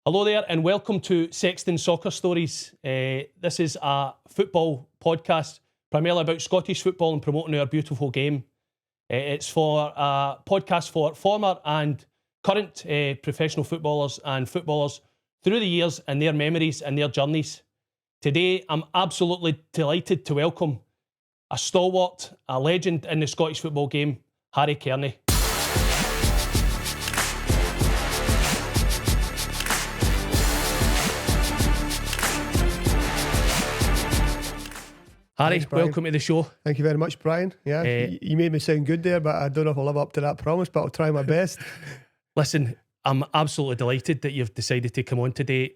Hello there and welcome to Sexton Soccer Stories. This is a football podcast primarily about Scottish football and promoting our beautiful game. It's for a podcast for former and current professional footballers and footballers through the years and their memories and their journeys. Today I'm absolutely delighted to welcome a stalwart, a legend in the Scottish football game, Harry Cairney. Harry, Thanks, welcome to the show. Thank you very much, Brian. Yeah, you made me sound good there, but I don't know if I'll live up to that promise, but I'll try my best. Listen, I'm absolutely delighted that you've decided to come on today.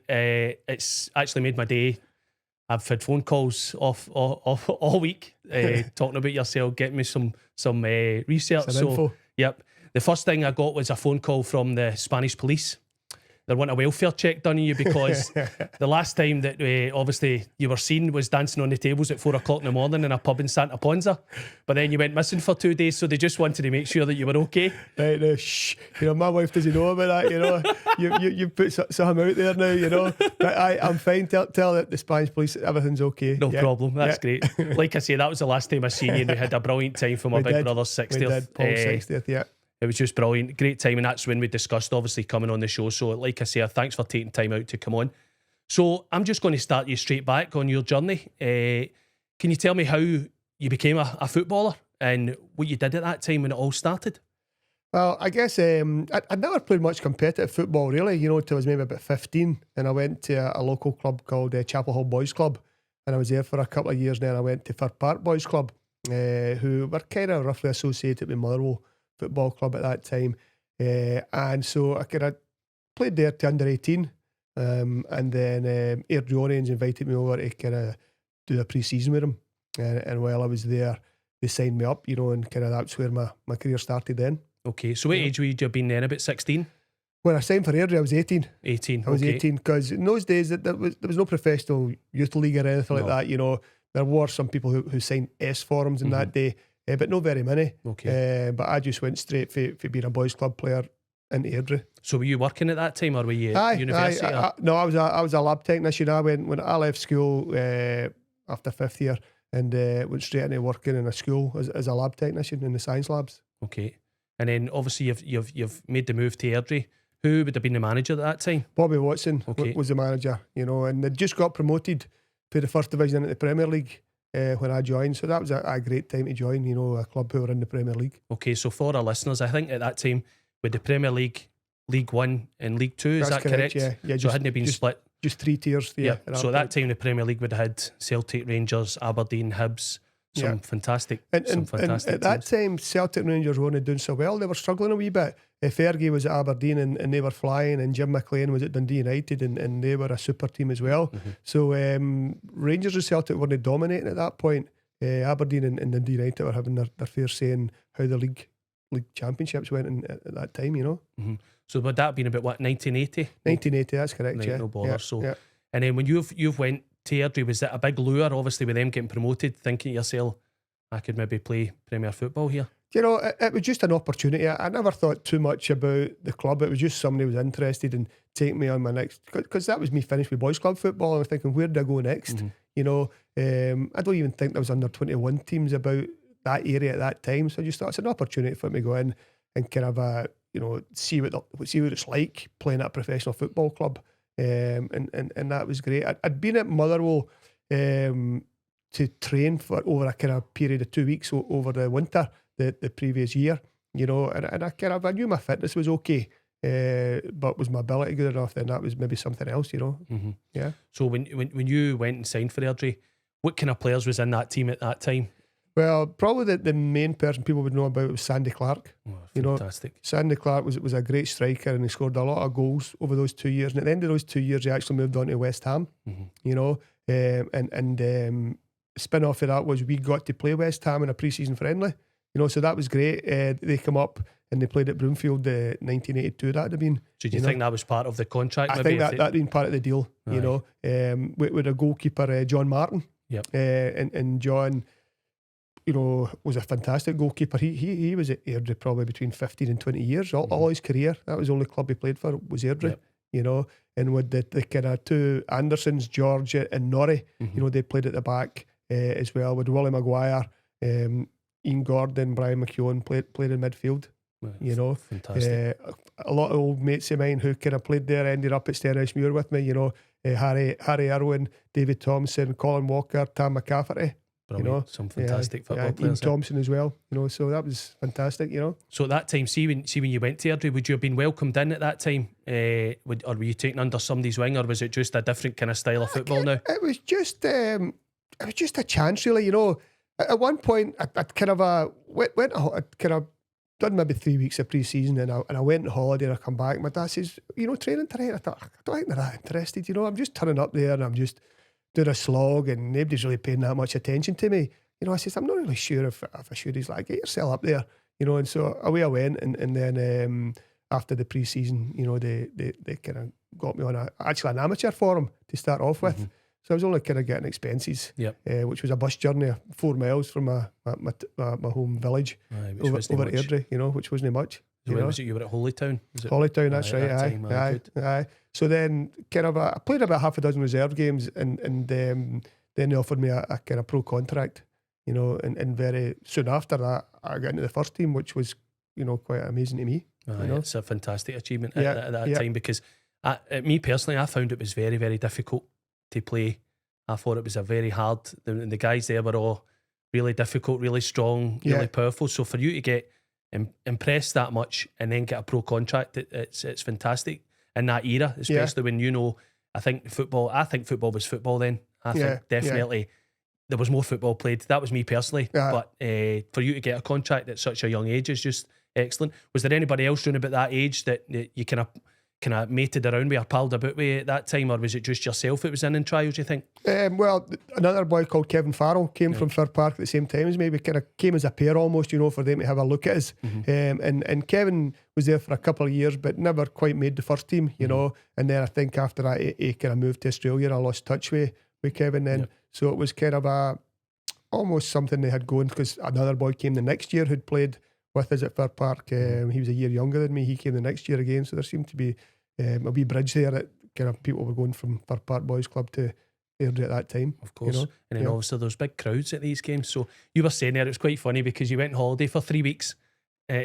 It's actually made my day. I've had phone calls off all week talking about yourself, getting me some research. Some info. Yep. The first thing I got was a phone call from the Spanish police. They want a welfare check done on you because the last time that obviously you were seen was dancing on the tables at 4 o'clock in the morning in a pub in Santa Ponza. But then you went missing for 2 days, so they just wanted to make sure that you were okay. Right, now, shh. You know, my wife doesn't know about that, you know. You put something out there now, you know. But I'm fine. Tell the Spanish police everything's okay. No problem. That's great. Like I say, that was the last time I seen you and we had a brilliant time for my big brother's 60th. We did, Paul's 60th, yeah. It was just brilliant. Great time. And that's when we discussed obviously coming on the show. So like I say, thanks for taking time out to come on. So I'm just going to start you straight back on your journey. Can you tell me how you became a footballer and what you did at that time when it all started? Well, I guess I'd never played much competitive football really, you know, until I was maybe about 15. And I went to a local club called Chapel Hall Boys Club. And I was there for a couple of years. Then I went to Fir Park Boys Club, who were kind of roughly associated with Motherwell Football Club at that time, and so I kind of played there to under 18, and then Air Jones invited me over to kind of do a pre-season with him, and while I was there they signed me up, you know, and kind of that's where my career started then. Okay, so what age would you have been then? About 16? When I signed for Airdrie I was 18. 18, I was 18 because in those days there was no professional youth league or anything like that, you know. There were some people who signed S forms in that day, but not very many. Okay. But I just went straight for being a boys club player in Airdrie. So were you working at that time or were you at university? No, I was a lab technician. When I left school after 5th year and went straight into working in a school as a lab technician in the science labs. Okay. And then obviously you've made the move to Airdrie. Who would have been the manager at that time? Bobby Watson was the manager, you know, and they just got promoted to the first division at the Premier League when I joined. So that was a great time to join, you know, a club who were in the Premier League. Okay, so for our listeners, I think at that time with the Premier League, League One and League Two, is that correct? Yeah. So it hadn't been split? Just 3 tiers. Yeah. So at that time the Premier League would have had Celtic, Rangers, Aberdeen, Hibs, some fantastic and at that time Celtic and Rangers weren't doing so well. They were struggling a wee bit. Fergie was at Aberdeen and they were flying, and Jim McLean was at Dundee United and they were a super team as well. So Rangers and Celtic weren't dominating at that point. Aberdeen and Dundee United were having their fair say in how the league championships went at that time, you know. So would that have been about what, 1980? 1980, that's correct. Right, yeah. No bother. And then when you've went to Airdrie, was it a big lure, obviously, with them getting promoted, thinking to yourself, I could maybe play Premier football here? You know, it was just an opportunity. I never thought too much about the club. It was just somebody was interested in taking me on my next, because that was me finished with boys club football. I was thinking, where do I go next? You know, I don't even think there was under 21 teams about that area at that time. So I just thought it's an opportunity for me to go in and kind of you know, see what it's like playing at a professional football club. And that was great. I'd been at Motherwell to train for over a kind of period of 2 weeks over the winter the previous year, you know, and I knew my fitness was okay, but was my ability good enough? Then that was maybe something else, you know. Yeah. So when you went and signed for Airdrie, what kind of players was in that team at that time? Well, probably the main person people would know about was Sandy Clark. Fantastic. You know, Sandy Clark was a great striker and he scored a lot of goals over those 2 years. And at the end of those 2 years, he actually moved on to West Ham. You know, and spin off of that was we got to play West Ham in a pre-season friendly. You know, so that was great. They come up and they played at Broomfield 1982. That'd have been. So do you think that was part of the contract? I think that'd been part of the deal. Right. You know, with a goalkeeper, John Martin. Yep. And John, you know, was a fantastic goalkeeper. He was at Airdrie probably between 15 and 20 years. All his career, that was the only club he played for was Airdrie. you know, and with the kind of two Andersons, George and Norrie, you know, they played at the back as well, with Willie Maguire, Ian Gordon, Brian McKeown played in midfield. You know, fantastic. A lot of old mates of mine who kind of played there ended up at Stenhousemuir with me. You know, Harry Irwin, David Thompson, Colin Walker, Tam McCafferty. Brilliant. You know, Some fantastic football players. Ian Thompson as well. You know, so that was fantastic. You know. So at that time, see when you went to Airdrie, would you have been welcomed in at that time, or were you taken under somebody's wing, or was it just a different kind of style of football now? It was just a chance, really. You know, at one point, I'd kind of I'd kind of done maybe 3 weeks of pre-season, and I went on holiday and I come back. My dad says, you know, training tonight. I thought, I don't think they're that interested. You know, I'm just turning up there and I'm just doing a slog, and nobody's really paying that much attention to me. You know, I says, I'm not really sure if I should. He's like, get yourself up there. You know, and so away I went, and then after the pre-season, you know, they kind of got me on actually an amateur forum to start off with. So I was only kind of getting expenses, which was a bus journey of 4 miles from my home village over to Airdrie, you know, which wasn't much. Where was it? You were at Holytown? Holytown, that's right. Aye. So then kind of I played about half a dozen reserve games, and then they offered me a kind of pro contract, you know, and very soon after that I got into the first team, which was, you know, quite amazing to me. You know? It's a fantastic achievement at that time, because me personally, I found it was very, very difficult to play. I thought it was a very hard. The guys there were all really difficult, really strong, really powerful. So for you to get impressed that much and then get a pro contract, it's fantastic in that era, especially when, you know, I think football was football then. I think definitely there was more football played. That was me personally. But for you to get a contract at such a young age is just excellent. Was there anybody else around about that age that you kind of mated around with or palled about with at that time, or was it just yourself that was in trials, you think? Well, another boy called Kevin Farrell came from Fir Park at the same time as me. We kind of came as a pair almost, you know, for them to have a look at us. And Kevin was there for a couple of years but never quite made the first team, you know. And then I think after that he kind of moved to Australia. I lost touch with Kevin then. So it was kind of almost something they had going, because another boy came the next year who'd played with us at Fir Park. He was a year younger than me. He came the next year again. So there seemed to be a wee bridge there that kind of people were going from Fir Park Boys Club to Airdrie at that time. Of course. You know? And then obviously there's big crowds at these games. So you were saying there, it was quite funny because you went on holiday for 3 weeks.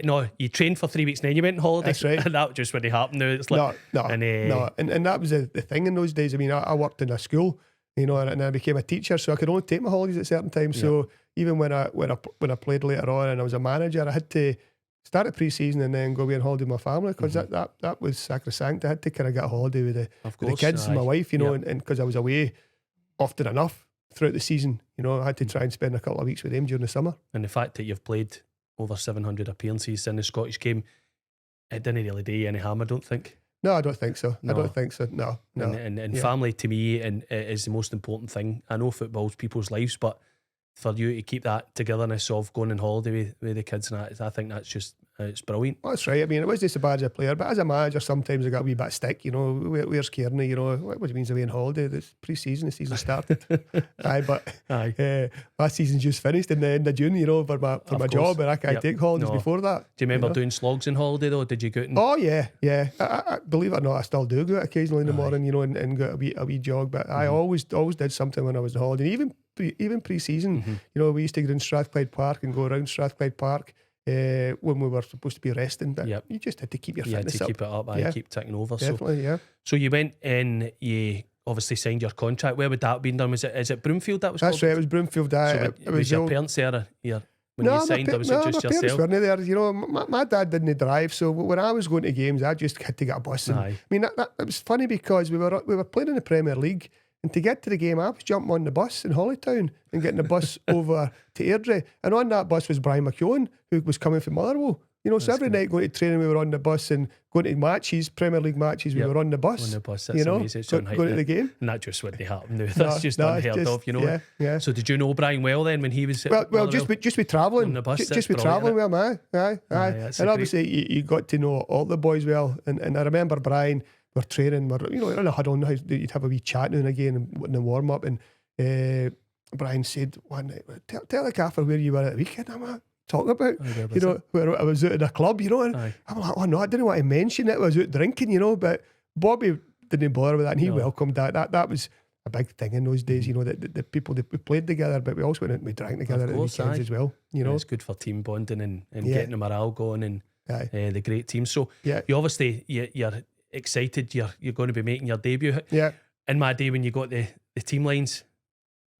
No, you trained for 3 weeks and then you went on holiday. That's right. And that just when it happened now. It's like, no. And that was the thing in those days. I mean, I worked in a school, you know, and I became a teacher, so I could only take my holidays at certain times. So even when I played later on and I was a manager, I had to start at pre-season and then go away on holiday with my family, because that was sacrosanct. I had to kind of get a holiday with the kids and my wife, you know, and because I was away often enough throughout the season, you know, I had to try and spend a couple of weeks with them during the summer. And the fact that you've played over 700 appearances in the Scottish game, it didn't really do you any harm, I don't think. No, I don't think so. No. I don't think so. No. And family to me is the most important thing. I know football's people's lives, but for you to keep that togetherness of going on holiday with the kids, and that, I think that's just it's brilliant. Well, that's right. I mean, it was just as bad as a player, but as a manager, sometimes I got a wee bit of stick. You know, where's Cairney? You know, what do you mean away on holiday? It's pre-season. The season started. My season's just finished in the end of June. You know, for my job, and I can't take holidays before that. Do you remember doing slogs in holiday though? Did you go out and... Oh yeah. I believe it or not, I still do go out occasionally in the morning. You know, and go a wee jog. But I always did something when I was on holiday. Even pre-season, you know, we used to go in Strathclyde Park and go around Strathclyde Park when we were supposed to be resting, but you just had to keep your fitness up. Keep it up, keep ticking over. Definitely, So you went and you obviously signed your contract. Where would that have been done? Is it Broomfield that was That's called? right, it was Broomfield. So it was your parents there when you signed, or was it just my yourself? Parents weren't there. You know, my dad didn't drive, so when I was going to games, I just had to get a bus. And, I mean, it was funny because we were playing in the Premier League, and to get to the game, I was jumping on the bus in Holytown and getting the bus over to Airdrie. And on that bus was Brian McKeown, who was coming from Motherwell. You know, so every night going to training, we were on the bus, and going to matches, Premier League matches, we were on the bus. That's you know, amazing. Going to the game. And that just wouldn't happen now. That's just unheard of, you know. Yeah. So did you know Brian well then when he was well, just be travelling. On the bus, just be travelling with him, aye. And obviously you got to know all the boys well. And I remember Brian, we're training, we're in a huddle now, you'd have a wee chat now and again in the warm up, and Brian said one night, tell the gaffer where you were at the weekend. I'm like, talking about, you know, where I was out at a club, you know, and I'm like, oh no, I didn't want to mention it, I was out drinking, you know, but Bobby didn't bother with that, and he No. welcomed that. That was a big thing in those days, you know, that the people that we played together, but we also went out and we drank together at the weekends as well, you know. It's good for team bonding and getting the morale going and the great team. So you obviously you're excited. You're going to be making your debut. Yeah. In my day, when you got the team lines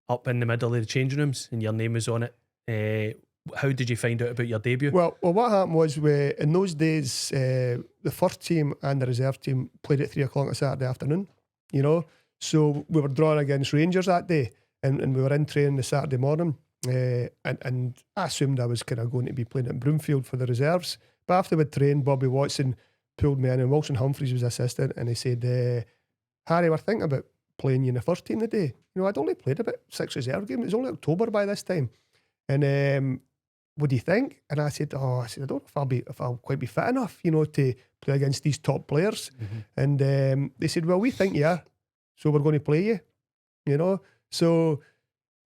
up in the middle of the changing rooms and your name was on it, how did you find out about your debut? Well, what happened was in those days, the first team and the reserve team played at 3 o'clock on a Saturday afternoon, you know. So we were drawn against Rangers that day, and we were in training the Saturday morning, and I assumed I was kind of going to be playing at Broomfield for the reserves. But after we trained, Bobby Watson pulled me in, and Wilson Humphries was assistant, and he said, Harry, we're thinking about playing you in the first team today. You know, I'd only played about 6 reserve games. It was only October by this time. And what do you think? And I said, I don't know if I'll quite be fit enough, you know, to play against these top players. And they said, well, we think you are, so we're going to play you, you know. So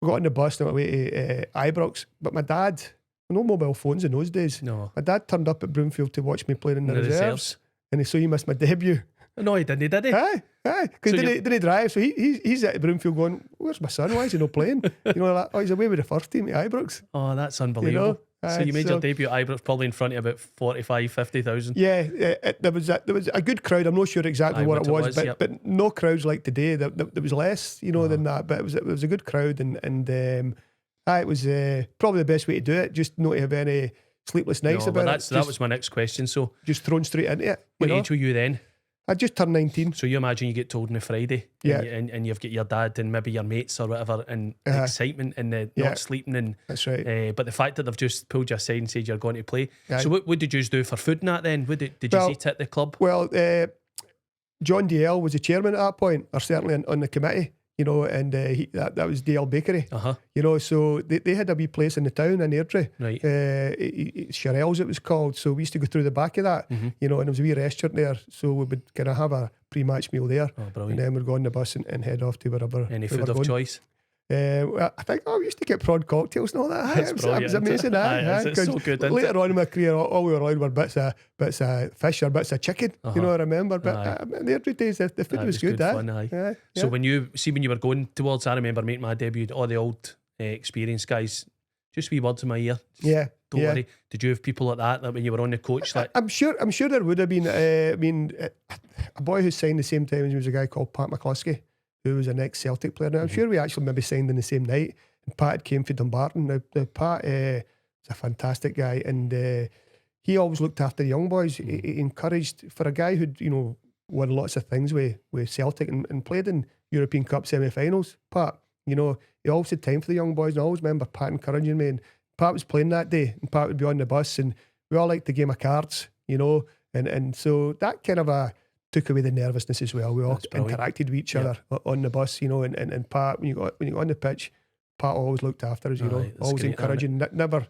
we got on the bus and went away to Ibrox. But my dad, no mobile phones in those days. No. My dad turned up at Broomfield to watch me playing in the reserves. And so he missed my debut. No, he didn't, did he? Aye. Because didn't he drive? So he's at Broomfield going, where's my son? Why is he not playing? You know, like, he's away with the first team at Ibrox. Oh, that's unbelievable. You know? So you made your debut at Ibrox probably in front of about 50,000. Yeah, there was a good crowd. I'm not sure exactly what it was, but no crowds like today. There was less, you know, than that. But it was a good crowd, and it was probably the best way to do it. Just not to have any sleepless nights about it. That was my next question. So just thrown straight into it. What age were you then? I just turned 19. So you imagine you get told on a Friday, and you've got your dad and maybe your mates or whatever, and excitement and not sleeping. And that's right. But the fact that they've just pulled you aside and said you're going to play. So what did you do for food and that then? Did you eat at the club? Well, John DL was the chairman at that point, or certainly on the committee, you know, and that was DL Bakery. You know, so they had a wee place in the town in Airdrie. Right. Shirelles it was called. So we used to go through the back of that, you know, and there was a wee restaurant there. So we would kind of have a pre-match meal there. Oh, brilliant. And then we'd go on the bus and head off to wherever. Any food of choice? I think we used to get prawn cocktails and all that. It was amazing. It's so good. Later on in my career, all we were allowed were bits of fish or bits of chicken. You know, I remember. But in the early days, the food was good. Fun, So when you were going towards, I remember making my debut. All the old experienced guys, just wee words in my ear. Don't worry. Did you have people like that when you were on the coach? Like I'm sure there would have been. I mean, a boy who signed the same time as me was a guy called Pat McCluskey, who was an ex-Celtic player. Now, I'm sure we actually maybe signed in the same night. And Pat had came for Dumbarton. Now Pat is a fantastic guy, and he always looked after the young boys. He encouraged, for a guy who'd, you know, won lots of things with Celtic and played in European Cup semi-finals. Pat, you know, he always had time for the young boys, and I always remember Pat encouraging me. And Pat was playing that day, and Pat would be on the bus, and we all liked the game of cards, you know, and so that kind of took away the nervousness as well. We all interacted with each other on the bus, you know, and Pat, when you got on the pitch, Pat always looked after us, you know, always great, encouraging, never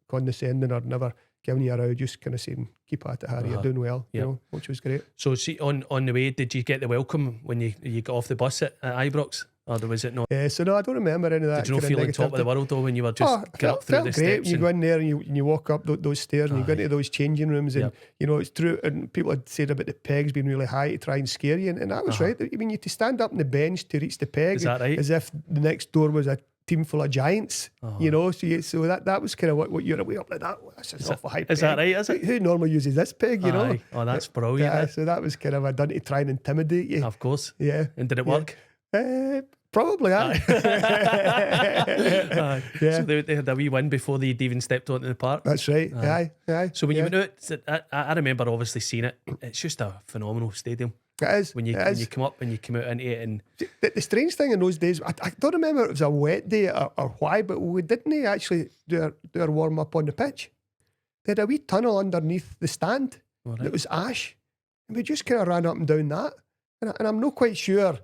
condescending or never giving you a row, just kind of saying, keep at it, Harry, you're doing well, you know, which was great. So see, on the way, did you get the welcome when you got off the bus at Ibrox? Or was it not? So no, I don't remember any of that. Did you not feel on top of the world though when you were just getting up through the steps? Great. You go in there and you walk up those stairs and you go into those changing rooms and you know it's true. And people had said about the pegs being really high to try and scare you, and that was right. I mean, you had to stand up on the bench to reach the peg. Is that right? As if the next door was a team full of giants. You know, so that was kind of what you're way up like that. That's an awful high peg. Is that right? Is it? Who normally uses this peg? You know. Oh, that's brilliant. Yeah, so that was kind of done to try and intimidate you. Of course. Yeah. And did it work? Probably, So they had a wee win before they'd even stepped onto the park. That's right. Aye. So when you went out, I remember obviously seeing it. It's just a phenomenal stadium. It is. When you come up and you come out into it, and the strange thing in those days, I don't remember if it was a wet day or why, but we didn't actually do our warm up on the pitch. They had a wee tunnel underneath the stand that was ash, and we just kind of ran up and down that. And I'm not quite sure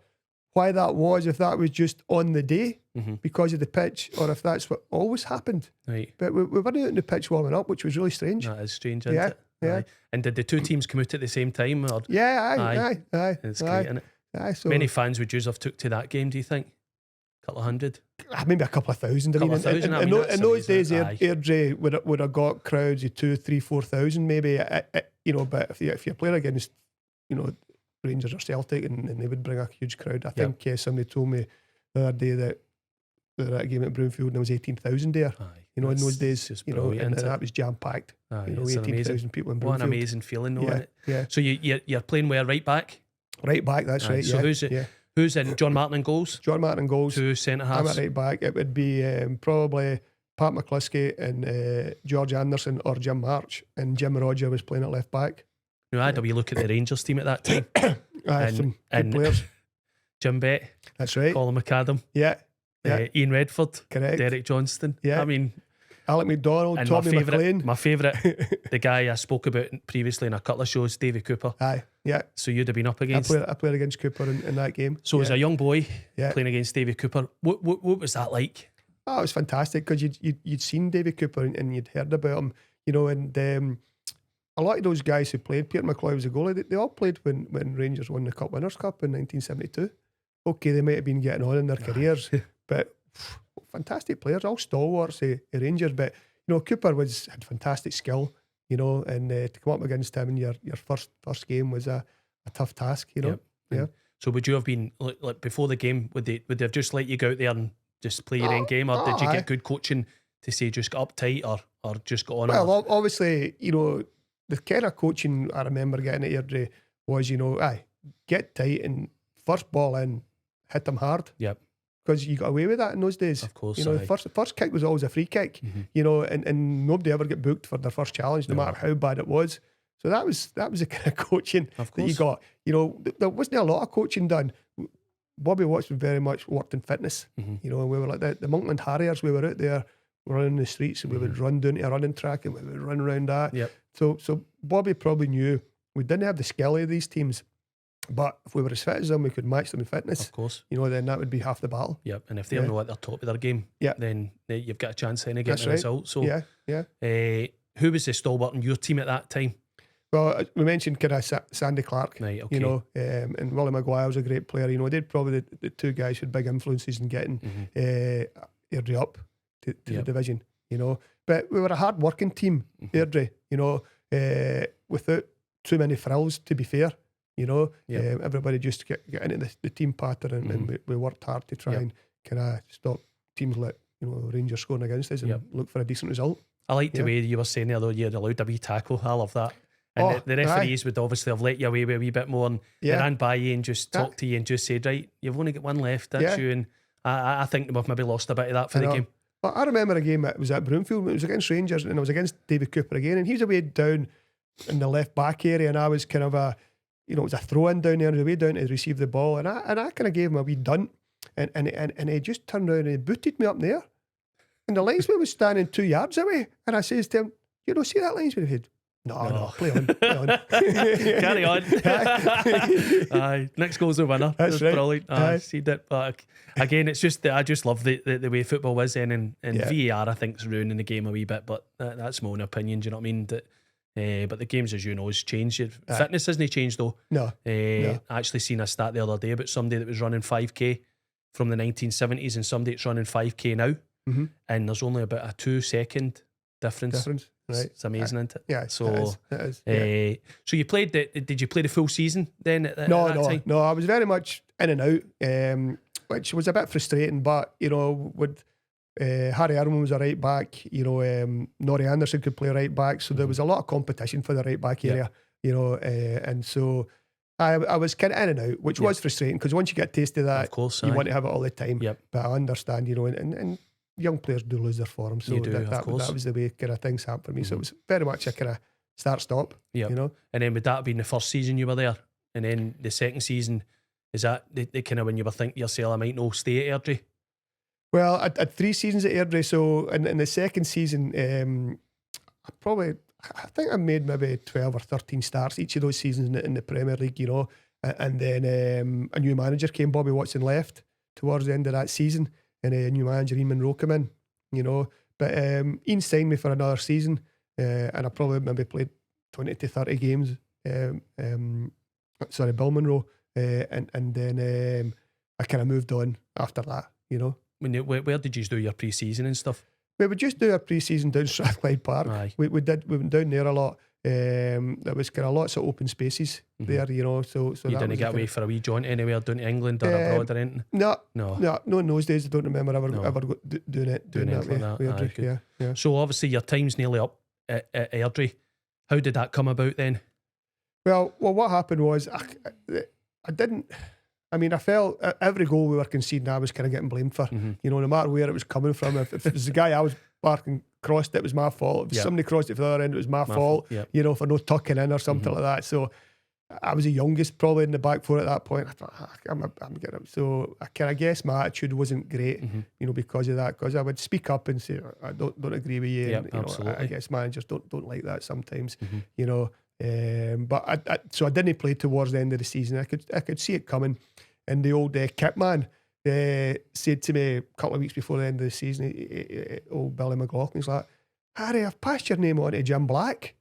why that was, if that was just on the day because of the pitch, or if that's what always happened. Right. But we weren't out in the pitch warming up, which was really strange. That is strange, isn't it? Yeah. And did the two teams come out at the same time? Or? Aye. It's great, isn't it? Aye, so many fans would you have took to that game, do you think? A couple of hundred? Maybe a couple of thousand. In those days, Airdrie would have got crowds of 2,000, 3,000, 4,000 maybe. You know, but if you play against Rangers or Celtic, and they would bring a huge crowd. I think somebody told me the other day that they were at a game at Broomfield and there was 18,000 there. Aye, in those days, and that was jam packed. Aye, 18,000 people in Broomfield. What an amazing feeling, though, isn't it? Yeah. So you're playing where, right back? Right back, that's right. So who's in? John Martin in goals? John Martin in goals. Two centre halves. I'm at right back. It would be probably Pat McCluskey and George Anderson or Jim March, and Jim Roger was playing at left back. I had a wee look at the Rangers team at that time. Some good players. Jim Bett. That's right. Colin McAdam. Yeah. Ian Redford. Correct. Derek Johnston. Yeah. I mean, Alec McDonald, and Tommy McLean. My favourite, the guy I spoke about previously in a couple of shows, Davy Cooper. Aye, yeah. So you'd have been up against. I played against Cooper in that game. So as a young boy playing against Davy Cooper, what was that like? Oh, it was fantastic because you'd seen Davy Cooper and you'd heard about him, and a lot of those guys who played, Peter McCloy was a goalie, they all played when Rangers won the Cup Winners' Cup in 1972. Okay, they might have been getting on in their careers, but fantastic players, all stalwarts of Rangers. But Cooper had fantastic skill, and to come up against him in your first game was a tough task, Yep. Yeah. So would you have been like before the game? Would they have just let you go out there and just play your end game, or did you get good coaching to say just get uptight or just go on? Well, obviously, the kind of coaching I remember getting at Airdrie was, get tight and first ball in, hit them hard. Yep. Because you got away with that in those days. Of course. The first kick was always a free kick, and nobody ever got booked for their first challenge, no matter how bad it was. So that was the kind of coaching that you got. There wasn't a lot of coaching done. Bobby Watson very much worked in fitness. And we were like the Monkland Harriers. We were out there running the streets, and we would run down to a running track, and we would run around that. Yep. So Bobby probably knew we didn't have the skill of these teams, but if we were as fit as them, we could match them in fitness. Of course. Then that would be half the battle. Yep. And if they're not at the top of their game, then you've got a chance of getting a result. So who was the stalwart in your team at that time? Well, we mentioned kind of Sandy Clark, right, okay. And Willie Maguire was a great player. They're probably the two guys who had big influences in getting Airdrie up to the division, But we were a hard working team, Airdrie, without too many frills, to be fair. Everybody just get into the team pattern, and we worked hard to try and kind of stop teams like Rangers scoring against us and look for a decent result. I like the way you were saying there, though, you'd allowed a wee tackle. I love that. And the referees would obviously have let you away with a wee bit more, and they ran by you and just talked to you and just said, right, you've only got one left, that's you. And I think we've maybe lost a bit of that for the game. But I remember a game that was at Broomfield. It was against Rangers, and I was against David Cooper again, and he was away down in the left back area, and I was kind of it was a throw-in down there, and he was way down to receive the ball, and I kind of gave him a wee dunt, and he just turned around and he booted me up there, and the linesman was standing 2 yards away, and I says to him, see that linesman? He said, No, play on. Carry on. Aye, next goal's the winner. That's right. Brilliant. I see that. But again, it's just that I just love the way football is, and VAR I think is ruining the game a wee bit. But that's my own opinion. Do you know what I mean? But the games, as you know, has changed. Fitness hasn't changed though. No. I actually seen a stat the other day about somebody that was running 5k from the 1970s and somebody that's running 5k now, and there's only about a 2-second difference. Right. It's amazing, isn't it? Yeah. So it is. So you played did you play the full season then? No. I was very much in and out, which was a bit frustrating. But with Harry Cairney was a right back. Norrie Anderson could play right back, so there was a lot of competition for the right back area. And so I was kind of in and out, which was frustrating because once you get a taste of that, of course, you want to have it all the time. Yep. But I understand, and young players do lose their form, so that was the way kind of things happened for me. So it was very much a kind of start-stop. And then would that have been the first season you were there, and then the second season, is that the kind of when you were thinking to yourself, I might not stay at Airdrie? Well, I had 3 seasons at Airdrie, so in the second season, I think I made maybe 12 or 13 starts each of those seasons in the Premier League, and then a new manager came. Bobby Watson left towards the end of that season, and a new manager, Ian Munro, came in, but Ian signed me for another season, and I probably maybe played 20 to 30 games, Bill Munro, and then I kind of moved on after that, Where did you do your pre-season and stuff? We would just do our pre-season down Strathclyde Park. Aye. We went down there a lot, There was kind of lots of open spaces there, you know. So you didn't get away for a wee jaunt anywhere down to England or abroad or anything? No. In those days I don't remember ever doing that way. Like that. Yeah. So obviously your time's nearly up at Airdrie. How did that come about then? Well, what happened was I didn't. I mean, I felt every goal we were conceding, I was kind of getting blamed for. You know, no matter where it was coming from. If it was the guy I was barking crossed, it was my fault. If somebody crossed it from the other end, it was my fault. You know, for no tucking in or something like that. So I was the youngest probably in the back four at that point. I thought, I'm getting up. So I kind of guess my attitude wasn't great, you know, because of that. Because I would speak up and say, I don't agree with you. And, you know, I guess managers don't like that sometimes, you know. But so I didn't play towards the end of the season. I could see it coming, and the old kit man said to me a couple of weeks before the end of the season, old Billy McLaughlin's like, Harry, I've passed your name on to Jim Black.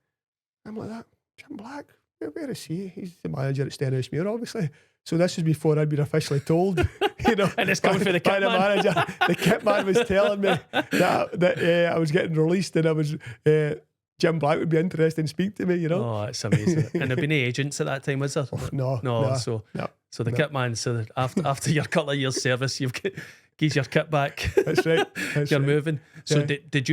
I'm like, that Jim Black? Where is he? He's the manager at Stenhousemuir, obviously. So this was before I'd been officially told, you know. And it's coming for the kit man. Manager. The kit man was telling me that I was getting released, and I was. Jim Black would be interested in speaking to me, you know. Oh, it's amazing. And there been any agents at that time, was there? Oh, no. So the kit man, so after your couple of years service, you've gives your kit back. That's right. You're moving. So did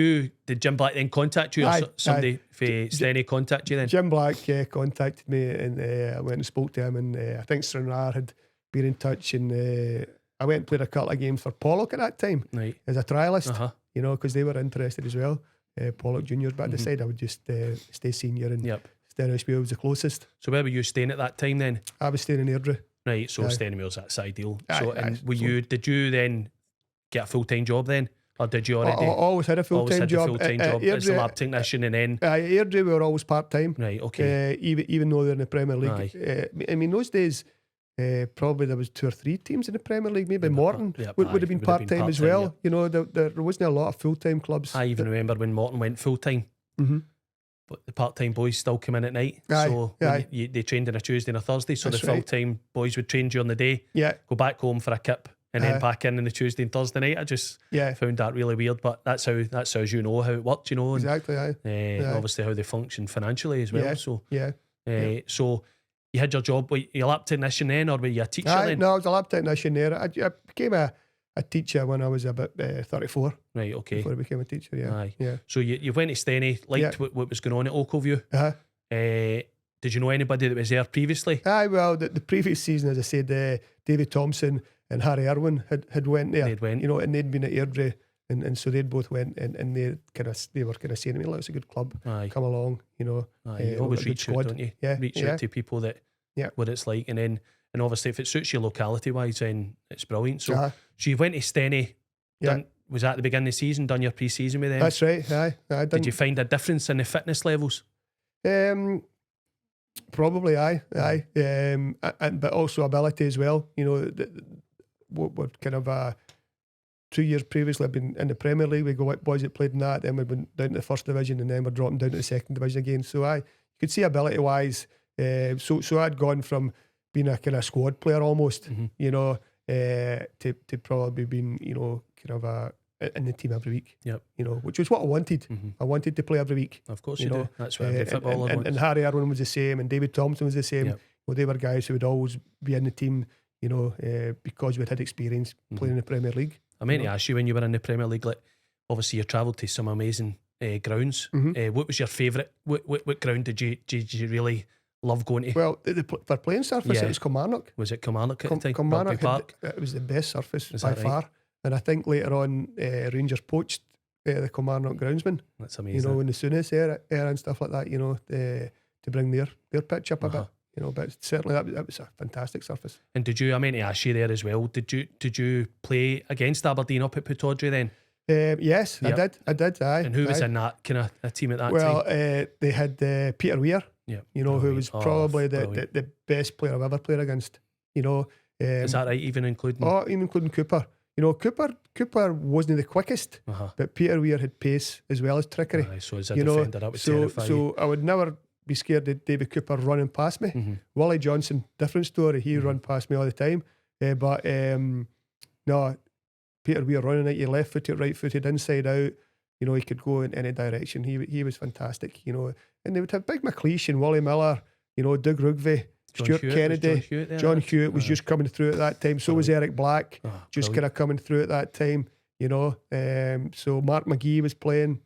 Jim Black then contact you, or somebody for Steny contact you then? Jim Black contacted me, and I went and spoke to him, and I think Stranraer had been in touch, and I went and played a couple of games for Pollock at that time as a trialist, you know, because they were interested as well. Pollock Juniors, but I decided I would just stay senior, and Stenhousemuir was the closest. So where were you staying at that time then? I was staying in Airdrie. Right, so Stenhousemuir's that's ideal. So did you then get a full-time job then? Or did you already? I always had a full-time job. As a lab technician, and then Airdrie we were always part-time. Right, okay. Even though they're in the Premier League. I mean, those days probably there was 2 or 3 teams in the Premier League. Maybe Morton would have been part-time as well. Yeah. You know, there wasn't a lot of full-time clubs. I even remember when Morton went full-time. But the part-time boys still come in at night. They trained on a Tuesday and a Thursday, so the full-time boys would train during the day, go back home for a kip, and then back in on the Tuesday and Thursday night. I just found that really weird, but that's how you know how it worked, you know. And, obviously how they function financially as well. So you had your job. Were you a lab technician then, or were you a teacher then? No, I was a lab technician there. I became a teacher when I was about 34. Right, okay. Before I became a teacher, yeah. So you went to Steny, liked what was going on at Oakview. Did you know anybody that was there previously? Well, the previous season, as I said, David Thompson and Harry Irwin had went there. You know, and they'd been at Airdrie, and so they'd both went, and they were kind of saying to me, look, it's a good club, come along, you know. You always reach out, don't you? Reach out to people that what it's like, and obviously if it suits you locality wise, then it's brilliant. So you went to Steny. Was that at the beginning of the season? Done your pre-season with them? That's right. Did you find a difference in the fitness levels? Probably, but also ability as well. You know, we're kind of 2 years previously I've been in the Premier League. We go boys that played in that, then we went down to the first division, and then we're dropping down to the second division again. So you could see ability wise. So I'd gone from being a kind of squad player almost, you know, to probably being, you know, kind of in the team every week. You know, which was what I wanted. I wanted to play every week. Of course you do. That's what every footballer wants. And Harry Irwin was the same, and David Thompson was the same. Well, they were guys who would always be in the team, you know, because we'd had experience playing in the Premier League. I meant to ask you, when you were in the Premier League, like, obviously you travelled to some amazing grounds. What was your favourite? What ground did you really love going to? Well, for playing surface, it was Kilmarnock. Was it Kilmarnock at the time? Kilmarnock Park. It was the best surface by far. And I think later on, Rangers poached the Kilmarnock groundsman. That's amazing. You know, in the Souness era and stuff like that, you know, to bring their pitch up a bit. You know, but certainly that was a fantastic surface. And I meant to ask you there as well, did you play against Aberdeen up at Pittodrie then? Yes, I did. And who was in that kind of a team at that time? Well, they had Peter Weir, you know, who was probably the best player I've ever played against. You know, is that right? Even including Cooper. You know, Cooper wasn't the quickest, but Peter Weir had pace as well as trickery. So as a defender, that would terrify you. So I would never be scared of David Cooper running past me. Wally Johnson, different story. He run past me all the time. But no, Peter Weir running at you, left footed, right footed, inside out. You know, he could go in any direction. He was fantastic. You know, and they would have Big McLeish and Wally Miller. You know, Doug Rugby, Stuart Kennedy, John Hewitt was just coming through at that time. So was Eric Black, just kind of coming through at that time. You know, so Mark McGee was playing.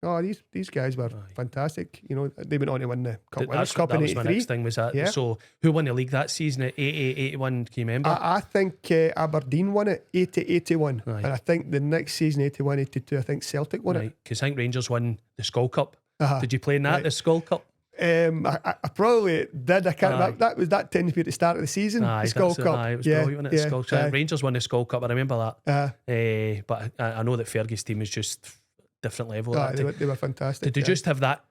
Oh, these guys were fantastic. You know, they went on to win the Cup Winners' Cup in 83. That was my next thing, was that. Yeah. So who won the league that season at 80, 81? Can you remember? I think Aberdeen won it 80, 81. Right. And I think the next season, 81, 82, I think Celtic won it. Because I think Rangers won the Skull Cup. Did you play in that, the Skull Cup? I probably did. I can't remember. That tended to be at the start of the season. The Skull Cup. It was brilliant, wasn't it? Skull Cup. Rangers won the Skull Cup. I remember that. But I know that Fergie's team was just different level. They were fantastic. Did you just have that?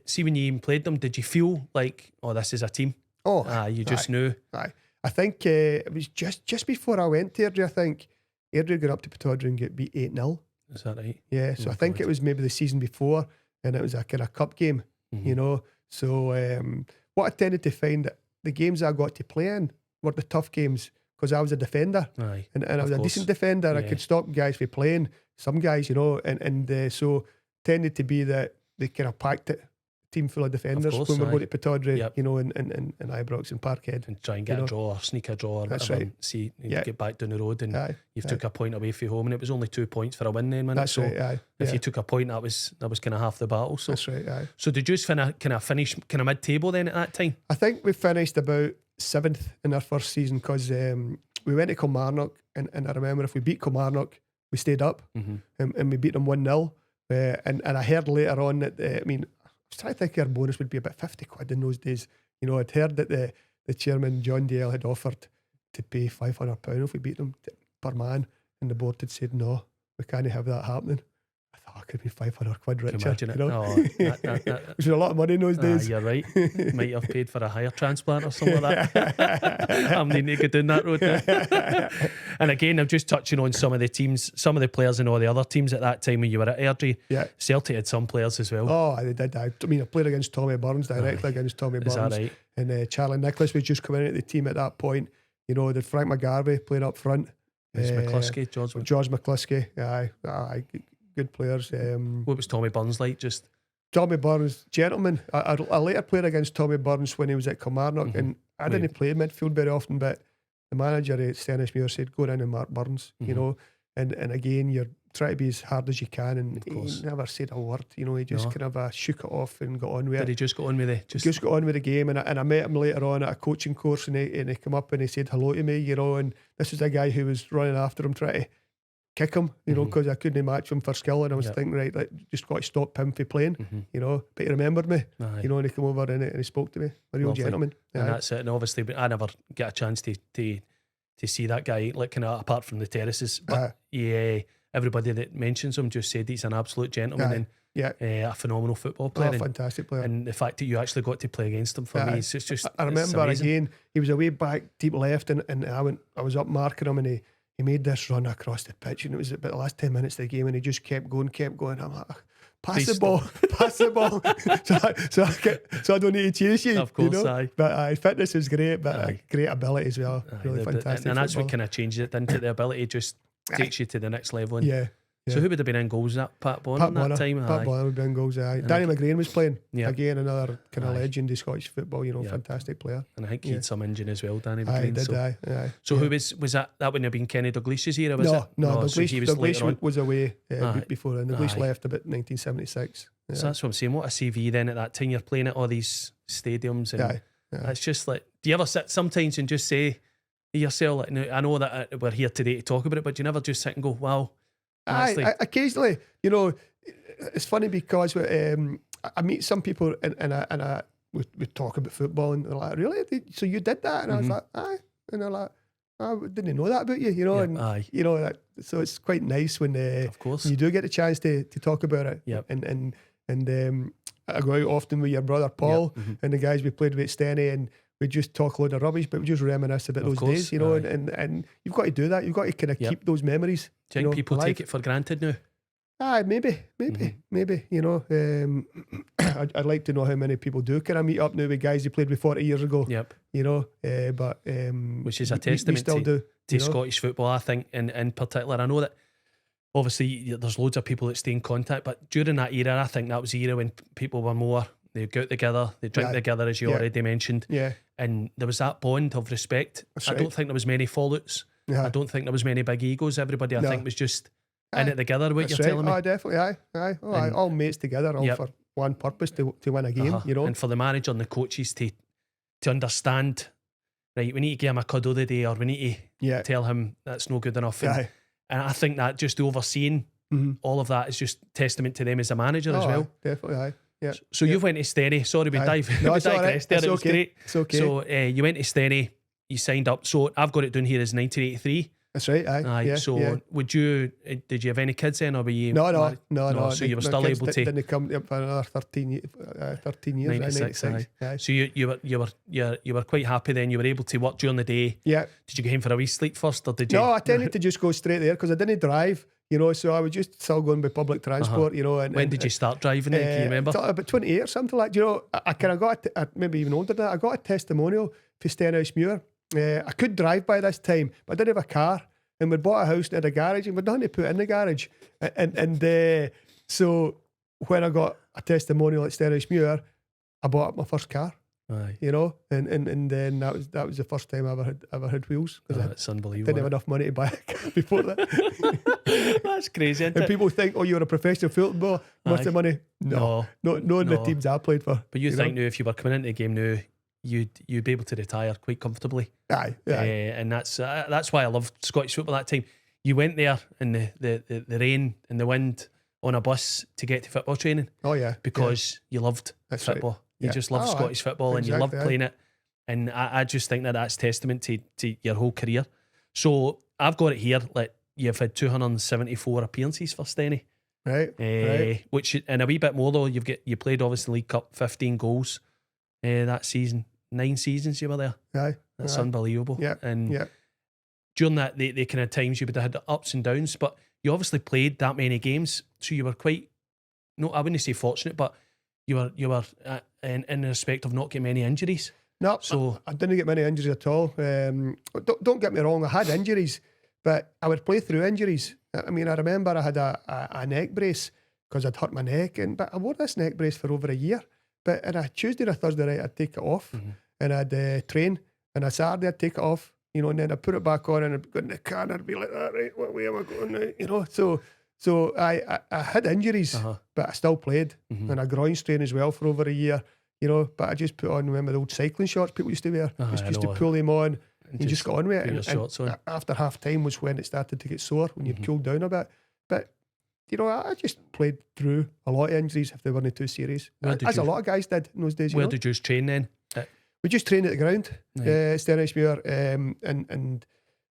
See, when you even played them, did you feel like, oh, this is a team? You just knew. I think it was just before I went to Airdrie. I think Airdrie got up to Pittodrie and get beat 8-0. Is that right? Yeah. So I think it was maybe the season before, and it was a kind of cup game. You know. So what I tended to find that the games I got to play in were the tough games, because I was a defender, and I was a decent defender. I could stop guys from playing. Some guys, you know, and so tended to be that they kind of packed it, team full of defenders, when we're going to Pittodrie, you know, and Ibrox and Parkhead, and try and get a draw or sneak a draw or whatever. Right. See, get back down the road, and you've took a point away from home, and it was only 2 points for a win then, wasn't it? So right, if you took a point, that was kind of half the battle. So that's right. So did you kind of finish kind of mid-table then at that time? I think we finished about 7th in our first season, because we went to Kilmarnock, and I remember if we beat Kilmarnock, we stayed up, and we beat them 1-0. And I heard later on that, I was trying to think our bonus would be about 50 quid in those days. You know, I'd heard that the chairman, John Dale, had offered to pay £500 if we beat them per man, and the board had said, no, we can't have that happening. I thought, I could be 500 quid richer. You know? Which was a lot of money in those days. You're right. Might have paid for a hair transplant or something like that. I'm needing to go down that road now. And again, I'm just touching on some of the teams, some of the players in all the other teams at that time when you were at Airdrie. Celtic had some players as well. Oh, they did. I played against Tommy Burns, directly against Tommy Burns. Is that right? And Charlie Nicholas was just coming into the team at that point. You know, the Frank McGarvey playing up front. McCluskey, George McCluskey. Aye. Good players. What was Tommy Burns like? Just Tommy Burns, gentleman. I later played against Tommy Burns when he was at Kilmarnock, and I didn't play midfield very often, but the manager at Stennismuir said, go in and mark Burns, you know, and again, you're trying to be as hard as you can, and he never said a word, you know, he just kind of shook it off and got on with it. Did he just go on with it? Just got on with the game, and I met him later on at a coaching course, and he came up and he said hello to me, you know, and this was a guy who was running after him, trying to kick him, you know, because I couldn't match him for skill, and I was thinking, right, like, just got to stop him from playing, you know. But he remembered me, you know, and he came over and he spoke to me, a real gentleman. And that's it. And obviously, but I never get a chance to see that guy, like, kind of apart from the terraces. But everybody that mentions him just said he's an absolute gentleman and a phenomenal football player. Fantastic player. And the fact that you actually got to play against him for me, it's just. I remember again, he was away back deep left, and I was up marking him, and he made this run across the pitch, and it was about the last 10 minutes of the game, and he just kept going. I'm like, pass the ball. so I don't need to chase you. Of course, you know? But fitness was great, but great ability as well. Really fantastic. And that's what kind of changed it, didn't it? The ability just takes you to the next level. And so who would have been in goals at Pat Bonner at that time? Pat Bonner would be in goals. Danny McGrain was playing. Again, another kind of legend of Scottish football. You know, fantastic player. And I think he had some engine as well, Danny McGrain. Aye. So who was that? That wouldn't have been Kenny Dalglish's era, was it? No. Dalglish was away before, and Dalglish left about 1976. So that's what I'm saying. What a CV then at that time. You're playing at all these stadiums, and it's just like, do you ever sit sometimes and just say to yourself, like, I know that we're here today to talk about it, but do you never just sit and go, wow? Occasionally, you know, it's funny because I meet some people and we talk about football, and they're like, really? So you did that? And I was like, aye. And they're like, I didn't know that about you, you know. You know, so it's quite nice when of course, you do get a chance to talk about it. And I go out often with your brother Paul and the guys we played with at Stenny, and we just talk a load of rubbish, but we just reminisce about those days, you know. And you've got to do that. You've got to kind of keep those memories. Do you think people take it for granted now? Maybe. You know, I'd like to know how many people do kind of meet up now with guys who played with 40 years ago. You know, but which is a testament to Scottish football, I think, in particular. I know that obviously there's loads of people that stay in contact, but during that era, I think that was the era when people were more, they'd go out together, they'd drink together, as you already mentioned. Yeah. And there was that bond of respect. I don't think there was many fallouts. I don't think there was many big egos. Everybody, I think, was just in it together, what you're telling me. Oh, definitely, aye. All mates together, all for one purpose, to win a game, you know. And for the manager and the coaches to understand, right, we need to give him a cuddle today, or we need to tell him that's no good enough. And I think that just overseeing all of that is just testament to them as a manager as well. Definitely, aye. Yeah. So you went to Stenny. Sorry, we digressed there. It was great. It's okay. So you went to Stenny, you signed up. So I've got it down here as 1983. That's right, aye. So would you, did you have any kids then, or were you? No. So you were still able to. Didn't come up for another 13 years. 96. Aye. So you were quite happy then. You were able to work during the day. Yeah. Did you go in for a wee sleep first, or did you? No, I tended to just go straight there because I didn't drive. You know, so I was just still going by public transport. You know, and when did you start driving? Can you remember? About 28 or something like. You know, I kind of got maybe even older than that. I got a testimonial for Stenhousemuir. I could drive by this time, but I didn't have a car. And we bought a house and had a garage, and we'd nothing to put in the garage. And so when I got a testimonial at Stenhousemuir, I bought up my first car. Aye. You know, and then that was the first time I ever had wheels. That's unbelievable. Didn't have enough money to buy a car before that. That's crazy, isn't and it? people think, oh, you're a professional footballer, must have money. No, in the teams I played for. But you think now, if you were coming into the game now, you'd be able to retire quite comfortably. Aye. And that's why I loved Scottish football that time. You went there in the rain and the wind on a bus to get to football training. Oh yeah, because you loved football. Right. You just loved Scottish football, and you loved playing it. And I just think that's testament to your whole career. So I've got it here. Like, you've had 274 appearances for Stenny. Right. Which, and a wee bit more though. You played obviously League Cup, 15 goals that season. 9 seasons you were there. That's unbelievable. And during that, the kind of times you would have had the ups and downs, but you obviously played that many games, so you were quite, no, I wouldn't say fortunate, but you were in respect of not getting many injuries. No, so I didn't get many injuries at all. Don't get me wrong, I had injuries, but I would play through injuries. I mean, I remember I had a neck brace because I'd hurt my neck, but I wore this neck brace for over a year. But on a Tuesday or Thursday night, I'd take it off and I'd train. And a Saturday, I'd take it off, you know, and then I'd put it back on and I'd go in the car and I'd be like, that, right, what way am I going now? You know, so I had injuries, but I still played. And a groin strain as well for over a year, you know, but I just put on, remember the old cycling shorts people used to wear? Used to pull them on and you just got on with it. And after half time was when it started to get sore, when you'd cooled down a bit. But you know, I just played through a lot of injuries if they weren't too serious. As a lot of guys did in those days. Where did you train then? We just trained at the ground, Stenhousemuir, and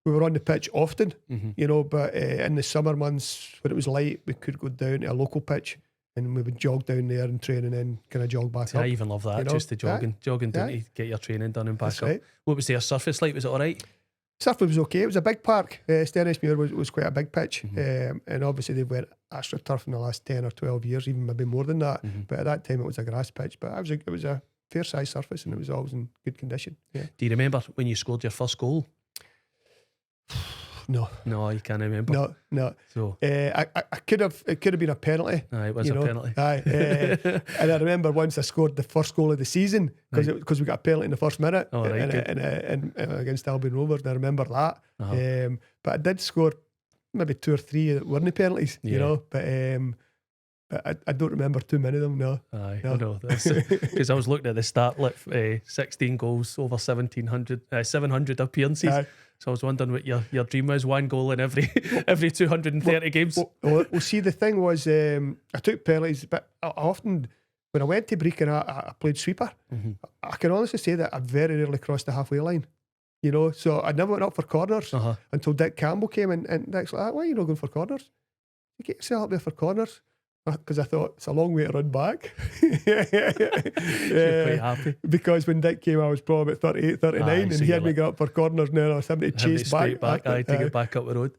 we were on the pitch often, you know, but in the summer months when it was light, we could go down to a local pitch and we would jog down there and train and then kind of jog back up. I even love that, you know? Just the jogging down to get your training done and back up. Right. What was their surface like? Was it all right? Surface was okay. It was a big park. Stenhousemuir was quite a big pitch, and obviously they've went AstroTurf in the last 10 or 12 years, even maybe more than that. But at that time it was a grass pitch. But it was a fair size surface, and it was always in good condition. Yeah. Do you remember when you scored your first goal? No, you can't remember. No. So I could have. It could have been a penalty. It was a penalty. And I remember once I scored the first goal of the season because we got a penalty in the first minute and against Albion Rovers. And I remember that. But I did score maybe 2 or 3 that weren't penalties. You know, but I don't remember too many of them. No. I know, because I was looking at the stat, 16 goals over 700 appearances. So I was wondering what your dream was. 1 goal in every 230 games. Well, see, the thing was, I took penalties, but I often, when I went to Brecon, I played sweeper. I can honestly say that I very rarely crossed the halfway line. You know, so I never went up for corners until Dick Campbell came in, and Dick's like, why are you not going for corners? You get yourself up there for corners. Because I thought it's a long way to run back. You're quite happy. Because when Dick came, I was probably about 38, 39, and he had me go up for corners now. I was having to chase back to get back up the road.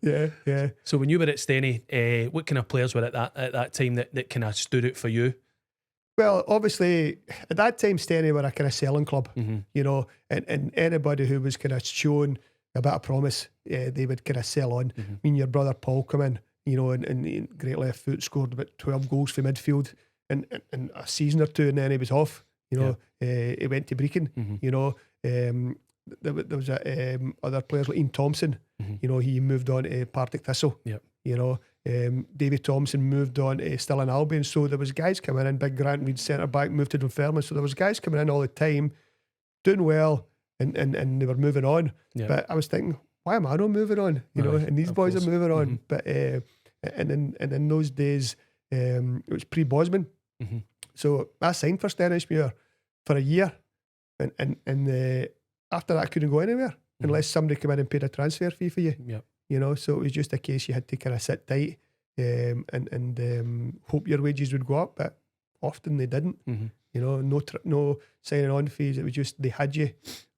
Yeah. So when you were at Stenny, what kind of players were at that time that kind of stood out for you? Well, obviously, at that time, Stenny were a kind of selling club, you know, and anybody who was kind of shown a bit of promise, they would kind of sell on. I mean, your brother Paul come in. you know, and great left foot, scored about 12 goals for midfield in a season or two, and then he was off. You know, he went to Brecon. You know, there was other players like Ian Thompson. You know, he moved on to Partick Thistle. You know, David Thompson moved on to Stirling Albion. So there was guys coming in. Big Grant Reid, centre back, moved to Dunfermline. So there was guys coming in all the time, doing well, and they were moving on. But I was thinking, why am I not moving on? You know, and these boys are moving on. But and in those days, it was pre-Bosman. So I signed for Stennismuir for a year, and after that I couldn't go anywhere unless somebody came in and paid a transfer fee for you. You know, so it was just a case you had to kind of sit tight and hope your wages would go up, but often they didn't. You know, no signing on fees. It was just they had you.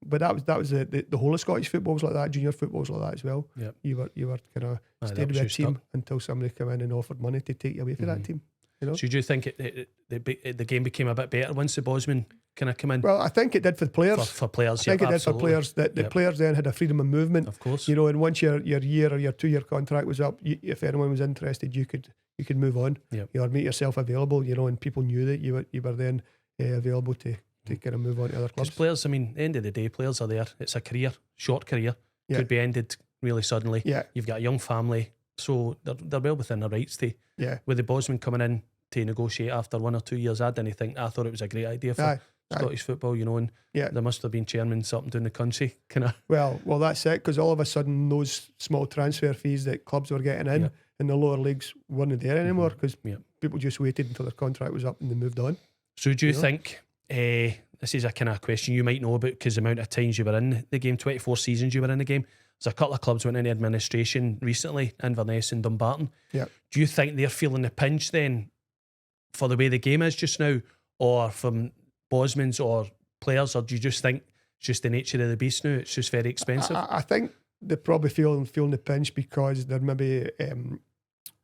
But that was the whole of Scottish football was like that. Junior football was like that as well. You were kind of stayed with a team until somebody came in and offered money to take you away from that team. You know? So do you think the game became a bit better once the Bosman kind of come in? Well, I think it did for the players. For players, I think it did for players. That the players then had a freedom of movement. Of course. You know, and once your year or your 2 year contract was up, if anyone was interested, you could make on. You know, or make yourself available. You know, and people knew that you were then available to kind of move on to other clubs. Because players, I mean, at the end of the day, players are there. It's a career, short career. Could be ended really suddenly. You've got a young family, so they're well within their rights to. With the Bosman coming in to negotiate after 1 or 2 years, I thought it was a great idea for Scottish football, you know, and there must have been chairmen up and down the country kind of. Well, that's it, because all of a sudden those small transfer fees that clubs were getting in the lower leagues weren't there anymore, because people just waited until their contract was up and they moved on. So do you think, this is a kind of question you might know about because the amount of times you were in the game, 24 seasons you were in the game, there's a couple of clubs went into administration recently, Inverness and Dumbarton. Do you think they're feeling the pinch then for the way the game is just now, or from Bosmans or players, or do you just think it's just the nature of the beast now, it's just very expensive? I think they're probably feeling the pinch because they're maybe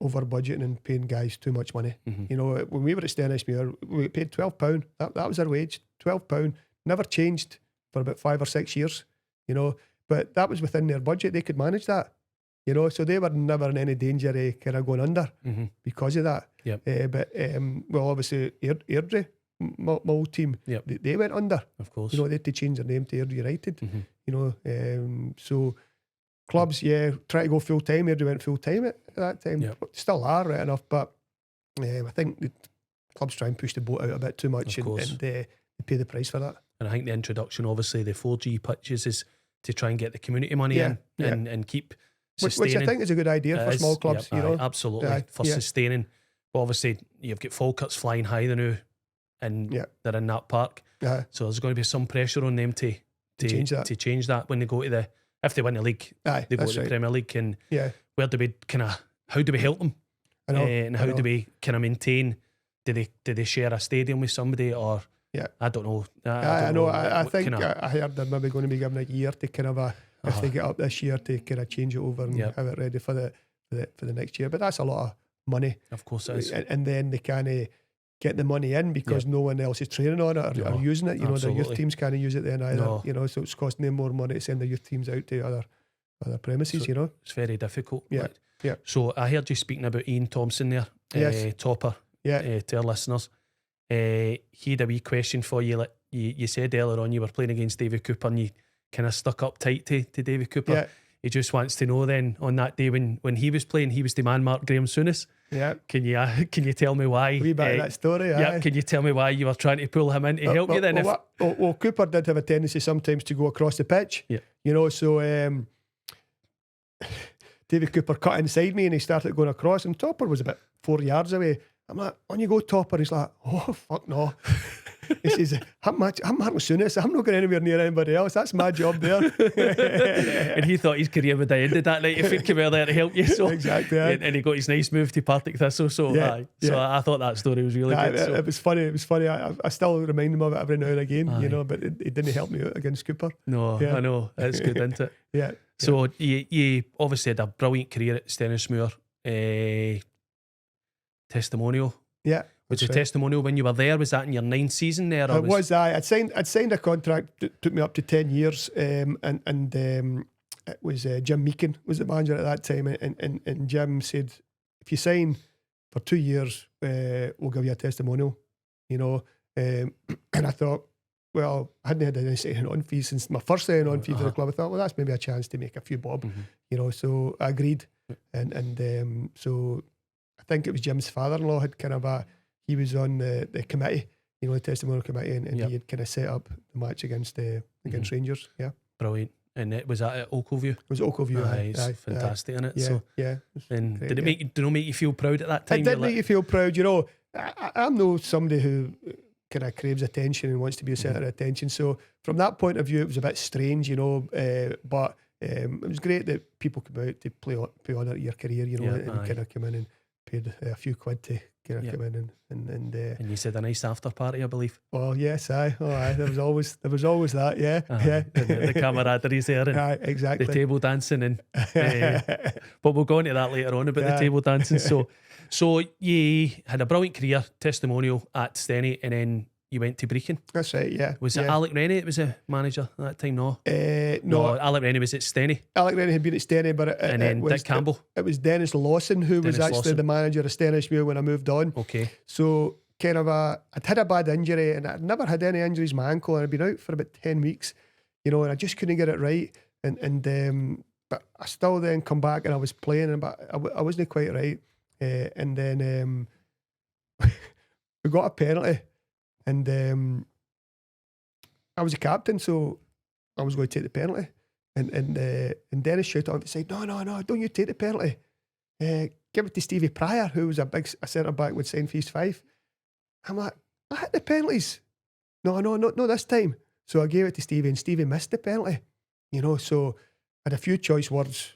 over budgeting and paying guys too much money. You know, when we were at Stennismuir, we paid £12. That was our wage, £12. Never changed for about 5 or 6 years, you know, but that was within their budget. They could manage that, you know, so they were never in any danger of kind of going under because of that. But well, obviously Airdrie, my old team, they went under. Of course, you know, they had to change their name to Airdrie United. You know, so clubs, try to go full time. Airdrie went full time at that time. Still are, right enough, but I think the clubs try and push the boat out a bit too much, and they pay the price for that. And I think the introduction, obviously, the 4G pitches is to try and get the community money in and keep sustaining. Which I think is a good idea for small clubs. You know, absolutely for sustaining. But obviously, you've got Falkirk's flying high now, and they're in that park. So there's going to be some pressure on them to change that when they go to if they win the league, they go to the Premier League. And where do we how do we help them? And how do we kind of maintain? Do they share a stadium with somebody, or I don't know. I know. I think I heard they're maybe going to be given a year to kind of if they get up this year to kind of change it over and have it ready for the next year. But that's a lot of money. Of course it is. And then they can't get the money in because no one else is training on it or using it. You know, the youth teams can't use it then either. You know, so it's costing them more money to send the youth teams out to other premises. So you know, it's very difficult. So I heard you speaking about Ian Thompson there, Topper. To our listeners, he had a wee question for you. Like you said earlier on, you were playing against David Cooper and you kind of stuck up tight to David Cooper. He just wants to know then, on that day when he was playing, he was the man marked Graham Souness. Can you tell me why? A wee bit of that story. Can you tell me why you were trying to pull him in to help you then? Well, Cooper did have a tendency sometimes to go across the pitch. You know, so David Cooper cut inside me and he started going across, and Topper was about 4 yards away. I'm like, on you go, Topper. He's like, oh, fuck no. He says, I'm Martin Souness. I'm not going anywhere near anybody else. That's my job there. And he thought his career would have ended that night if he'd come out there to help you. So exactly. And he got his nice move to Partick Thistle. So, so I thought that story was really good. So. It was funny. It was funny. I still remind him of it every now and again, you know, but it didn't help me out against Cooper. No, I know. It's good, isn't it? So you obviously had a brilliant career at Stennismuir. Testimonial. Was the testimonial when you were there? Was that in your 9th season there? It was. I'd signed a contract that took me up to 10 years, and it was Jim Meakin was the manager at that time, and Jim said, if you sign for 2 years, we'll give you a testimonial, you know. And I thought, well, I hadn't had any signing on fees since my first signing on fee for the club. I thought, well, that's maybe a chance to make a few bob, you know. So I agreed, and so I think it was Jim's father-in-law had kind of he was on the committee, you know, the testimonial committee, and he had kind of set up the match against Rangers. Yeah, brilliant. And was that at Oakleview? It was Oakleview. It's fantastic, isn't it? Yeah, so, yeah. And great, did it make you feel proud at that time? It did make you feel proud. You know, I'm no somebody who kind of craves attention and wants to be a centre of attention. So from that point of view, it was a bit strange, you know. But it was great that people come out to pay honour to your career, you know, and kind of come in and paid a few quid to kind of come in and you said a nice after party, I believe. Oh yes, aye. There was always that, yeah. The camaraderie there, and exactly. the table dancing, and but we'll go into that later on about the table dancing. So you had a brilliant career, testimonial at Steny, and then you went to Brecon. That's right, yeah. Was it Alec Rennie that was a manager at that time? No, Alec Rennie was at Steny. Alec Rennie had been at Steny, but and then Dick Campbell. It was Dennis Lawson who was actually the manager of Stenishmuir when I moved on. Okay. So kind of I'd had a bad injury, and I'd never had any injuries in my ankle, and I'd been out for about 10 weeks, you know, and I just couldn't get it right. But I still then come back and I was playing, but I wasn't quite right. And then we got a penalty, and I was a captain, so I was going to take the penalty. And Dennis shouted on the side, no, don't you take the penalty. Give it to Stevie Pryor, who was a centre back with St. Feast 5. I'm like, I hit the penalties. No, not this time. So I gave it to Stevie, and Stevie missed the penalty. You know, so I had a few choice words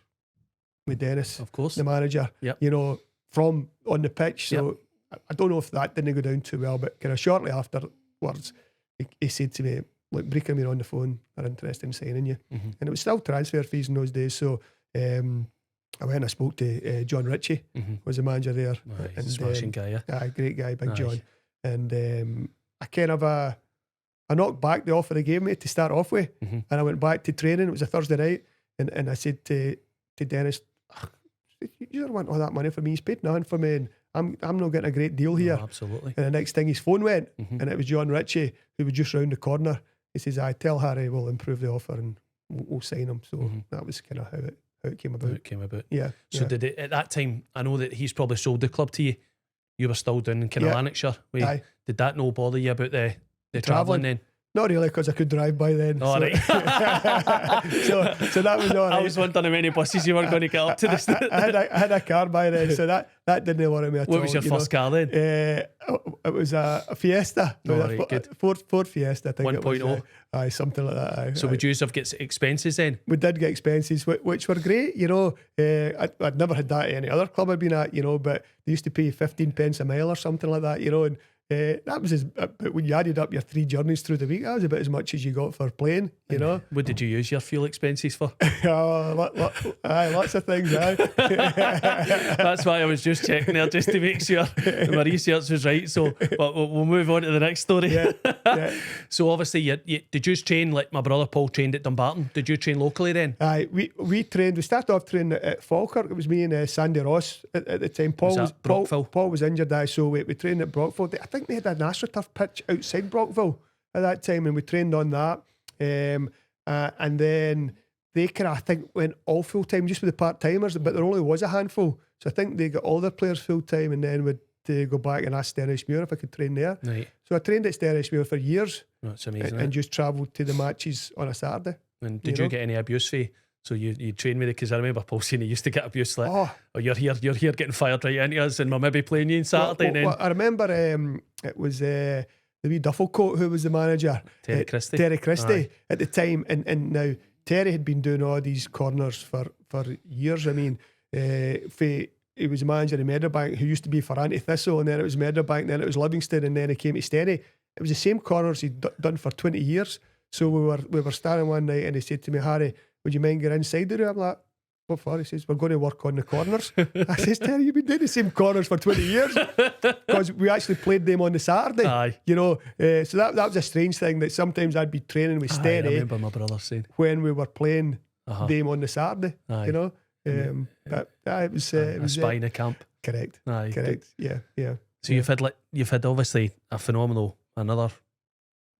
with Dennis, of course, the manager. Yep. You know, from on the pitch. So I don't know if that didn't go down too well, but kind of shortly afterwards, he said to me, look, Brecon me on the phone, are interested in signing you. And it was still transfer fees in those days. So I went and I spoke to John Ritchie, was the manager there. He's a smashing guy, yeah. Great guy, Big John. And I kind of I knocked back the offer they gave me to start off with, and I went back to training. It was a Thursday night, and I said to Dennis, you don't want all that money for me. He's paid nothing for me, and I'm not getting a great deal here. No, absolutely. And the next thing his phone went, and it was John Ritchie, who was just round the corner. He says, I tell Harry we'll improve the offer and we'll sign him. So that was kind of how it came about. Yeah. So did it at that time? I know that he's probably sold the club to you. You were still down in kind of Lanarkshire. Did that no bother you about the travelling then? Not really, because I could drive by then. Oh, right. so that was all right. I was wondering how many buses you were going to get up to this. I had a car by then, so that didn't worry me at all. What was your first car then? It was a Fiesta. Good. Ford Fiesta, I think 1.0. Aye, something like that. So would you have get expenses then? We did get expenses, which were great, you know. I'd never had that at any other club I'd been at, you know, but they used to pay 15 pence a mile or something like that, you know, and that was when you added up your 3 journeys through the week, that was about as much as you got for playing, you know. What did you use your fuel expenses for? Lots of things. That's why I was just checking there, just to make sure my research was right. So we'll move on to the next story. Yeah. So obviously, did you train like my brother Paul trained at Dumbarton? Did you train locally then? Aye, we trained. We started off training at Falkirk. It was me and Sandy Ross at the time. Paul was injured, so we trained at Brockville. I think they had an AstroTurf pitch outside Brockville at that time, and we trained on that. And then they kind of, I think, went all full time just with the part timers, but there only was a handful. So I think they got all their players full time, and then would go back and ask Stenishmuir if I could train there. Right. So I trained at Stenishmuir for years. That's amazing. And just travelled to the matches on a Saturday. And did you get any abuse fee? So you trained me, because I remember Paul saying he used to get abuse like, oh, you're here getting fired right into us, and we're maybe playing you on Saturday. Well, I remember it was the wee duffel coat who was the manager, Terry Christie at the time, and now Terry had been doing all these corners for years. I mean, he was a manager in Meadowbank who used to be for Anti-Thistle, and then it was Meadowbank, and then it was Livingston, and then he came to Steny. It was the same corners he'd done for 20 years. So we were standing one night, and he said to me, Harry, would you mind getting inside the room? I'm like, what for? He says, we're going to work on the corners. I says, Terry, you've been doing the same corners for 20 years. Because we actually played them on the Saturday. Aye. You know, so that was a strange thing, that sometimes I'd be training with Steny. I remember my brother saying, when we were playing them on the Saturday, you know. But it was a spy in a camp. Correct. Aye, Correct. Yeah. So you've had obviously a phenomenal another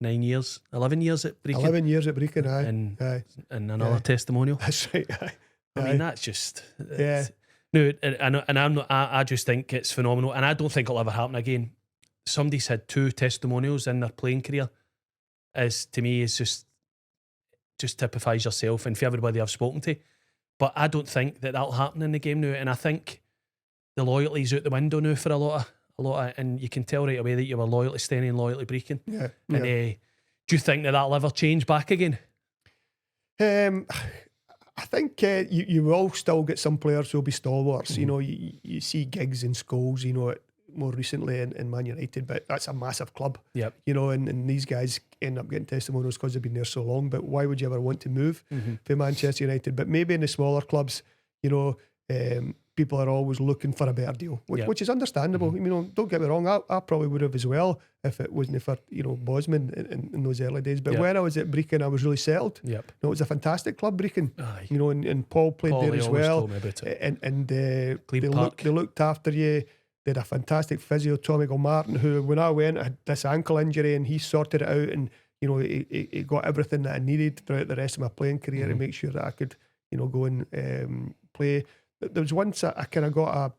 9 years, 11 years at Brecon. 11 years at Brecon, aye. And another testimonial. That's right, aye. I mean, that's just... Yeah. No, and I'm not, I just think it's phenomenal, and I don't think it'll ever happen again. Somebody's had 2 testimonials in their playing career, to me is just typifies yourself and for everybody I've spoken to. But I don't think that'll happen in the game now, and I think the loyalty's out the window now for a lot of, and you can tell right away that you were loyal to Steny and loyal to Brecon. Yeah. And do you think that'll ever change back again? I think you will still get some players who will be stalwarts. You know, you see Giggs and Scholes, you know, more recently in Man United, but that's a massive club. Yep. You know, and these guys end up getting testimonials because they've been there so long. But why would you ever want to move for Manchester United? But maybe in the smaller clubs, you know, people are always looking for a better deal, which is understandable. You know, don't get me wrong, I probably would have as well if it wasn't for, you know, Bosman in those early days. But when I was at Brecon, I was really settled. You know, it was a fantastic club, Brecon. You know, and Paul played there as well. And they looked after you. They had a fantastic physio, Tommy Gilmartin, who when I went, I had this ankle injury and he sorted it out, and you know, he got everything that I needed throughout the rest of my playing career to make sure that I could, you know, go and play. There was once I kind of got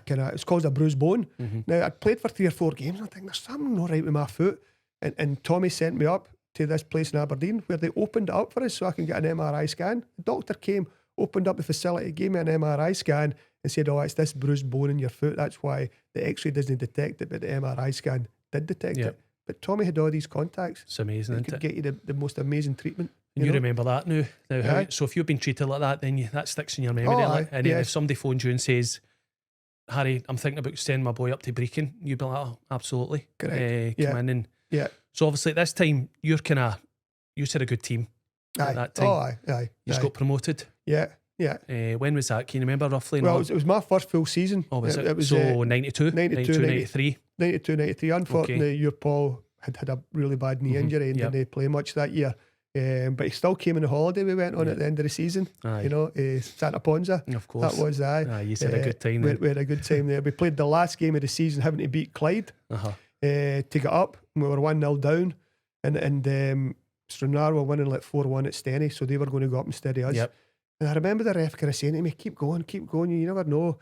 it's called a bruised bone. Now I'd played for 3 or 4 games and I think there's something not right with my foot, and Tommy sent me up to this place in Aberdeen where they opened it up for us so I can get an MRI scan. The doctor came, opened up the facility, gave me an MRI scan and said, oh, it's this bruised bone in your foot, that's why the x-ray doesn't detect it, but the MRI scan did detect it. But Tommy had all these contacts. It's amazing, isn't it? Could get you the most amazing treatment. You remember that now. So if you've been treated like that, then that sticks in your memory. And then if somebody phones you and says, Harry, I'm thinking about sending my boy up to Brecon, you'd be like, oh, absolutely. Correct. Come in and so obviously at this time you had a good team at that time. You just got promoted. When was that? Can you remember roughly? Well, it was my first full season. Oh, was it? It was so 92, 93. 92, 93. Unfortunately, your Paul had a really bad knee injury and didn't play much that year. But he still came on the holiday we went on at the end of the season. You know, Santa Ponza. Of course. That was you had a good time there. We had a good time there. We played the last game of the season having to beat Clyde to get up. We were 1-0 down. And Stranraer were winning like 4-1 at Steny, so they were going to go up instead of us. And I remember the ref kind of saying to me, keep going, you never know.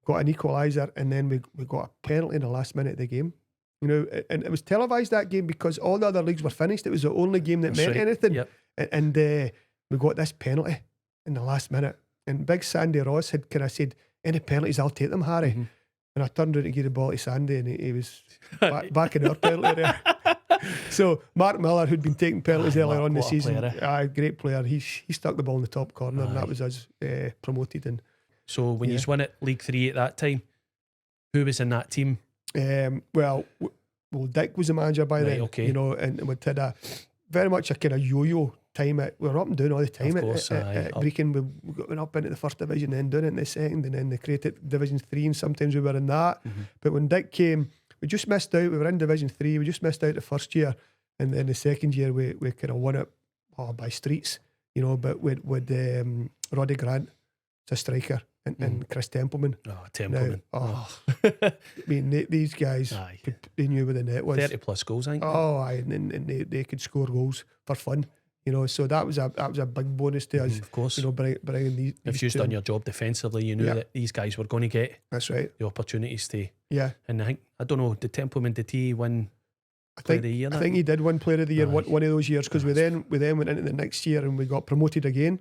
Got an equaliser, and then we got a penalty in the last minute of the game. You know, and it was televised, that game, because all the other leagues were finished. It was the only game that meant anything. And we got this penalty in the last minute. And big Sandy Ross had kind of said, any penalties, I'll take them, Harry. And I turned around to give the ball to Sandy, and he was back in our penalty area. So Mark Miller, who'd been taking penalties earlier on in the season, great player. He stuck the ball in the top corner, and that was us promoted. And so when you won at League 3 at that time, who was in that team? Well, Dick was the manager by then. You know, and we had a very much a kind of yo-yo time. We were up and down all the time at Brecon. We went up into the first division, then down into the second, and then they created Division 3, and sometimes we were in that. But when Dick came, we just missed out. We were in Division 3. We just missed out the first year, and then the second year we kind of won it by streets, you know. But with Roddy Grant as a striker and Chris Templeman. Oh, Templeman! Now, I mean, these guys, they knew where the net was. 30+ goals, I think. And they could score goals for fun. You know, so that was a big bonus to us. Of course, you know, bringing these. If you've done your job defensively, you knew that these guys were going to get. That's right. The opportunities to. And I don't know, did Templeman, did he win Player of the Year? I think he did win Player of the Year one of those years, because we then went into the next year and we got promoted again.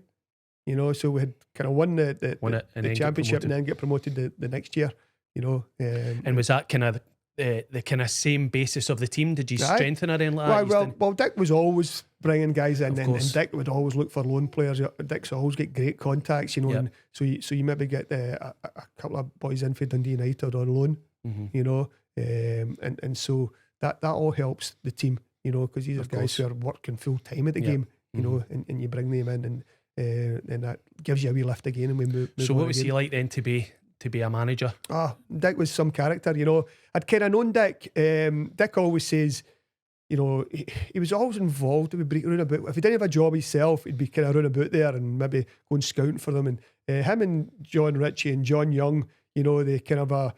You know, so we had kind of won the championship and then get promoted the next year. You know, and was that kind of the kind of same basis of the team? Did you strengthen it in like that? Well, Dick was always bringing guys in, and Dick would always look for loan players. Dick's always get great contacts, you know, and so you maybe get a couple of boys in for Dundee United on loan, you know, and so that all helps the team, you know, because these are guys who are working full time at the game, you know, and you bring them in, and that gives you a wee lift again, and we move. So what was he like then to be a manager? Dick was some character, you know. I'd kind of known Dick. Dick always says, you know, he was always involved. He would be running about. If he didn't have a job himself, he'd be kind of running about there and maybe going scouting for them. And him and John Ritchie and John Young you know, they kind of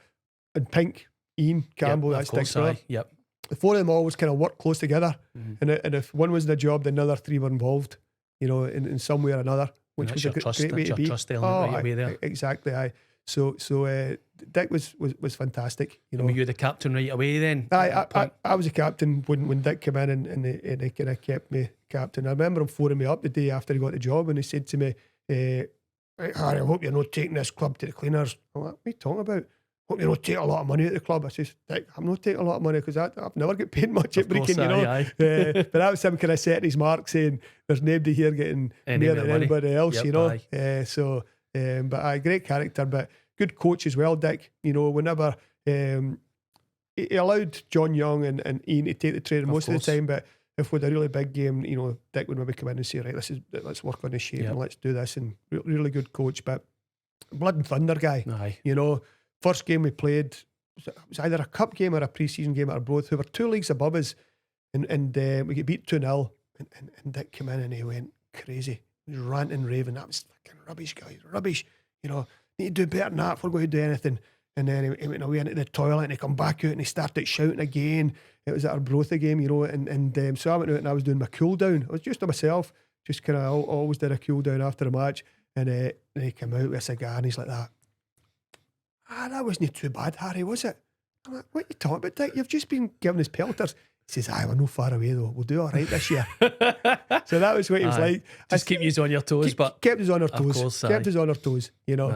and Pink, Ian Campbell, Yep, that's of course, Dick's brother. aye. Yep. The four of them always kind of work close together, Mm-hmm. and if one was in a job, the other three were involved, you know, in some way or another, which was a great way to be. Trust element right away there. Exactly, aye. So Dick was fantastic, you know. And were you the captain right away then? I was a captain when Dick came in and he kind of kept me captain. I remember him phoning me up the day after he got the job and he said to me, "Right, Harry, I hope you're not taking this club to the cleaners." I'm like, "What are you talking about? Hope you don't take a lot of money at the club." I says, "Dick, I'm not taking a lot of money because I've never got paid much at Brecon, you know." Aye. But that was him kind of setting his mark, saying there's nobody here getting more than anybody else, Yep, you know. aye. But aye, great character, but good coach as well, Dick. You know, whenever he allowed John Young and Ian to take the training most of the time, but if with a really big game, you know, Dick would maybe come in and say, "Right, let's work on this shape and let's do this." And really good coach, but blood and thunder guy. Aye. You know, first game we played was either a cup game or a pre-season game or both. We were 2 leagues above us, and we get beat 2-0, and Dick came in and he went crazy. He was ranting and raving. "That was fucking rubbish, guys, rubbish. You know, need to do better than that if we're going to do anything." And then he went away into the toilet and he come back out and he started shouting again. It was at our Brotha game, you know, and so I went out and I was doing my cool down. I was just to myself, just kind of always did a cool down after a match. And he came out with a cigar and he's like that. "That wasn't too bad, Harry, was it?" I'm like, "What are you talking about, Dick? You've just been giving us pelters." He says, "Aye, we're no far away though. We'll do all right this year." So that was what he was like. Just keep you on your toes, but kept us on our toes. Course, kept us on our toes, you know.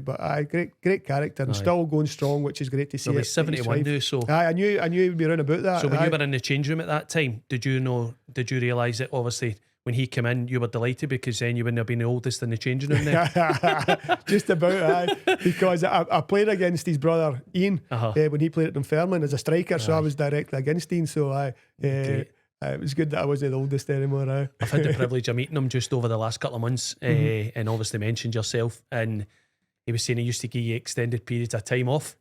But great character and still going strong, which is great to see. Well, he's 71 now, so I knew he'd be around about that. So when you were in the change room at that time, did you realise that obviously when he came in you were delighted because then you wouldn't have been the oldest in the changing room then? Just about, because I played against his brother Ian when he played at Dunfermline as a striker, so I was directly against Ian, so it was good that I wasn't the oldest anymore. I've had the privilege of meeting him just over the last couple of months, and obviously mentioned yourself, and he was saying he used to give you extended periods of time off.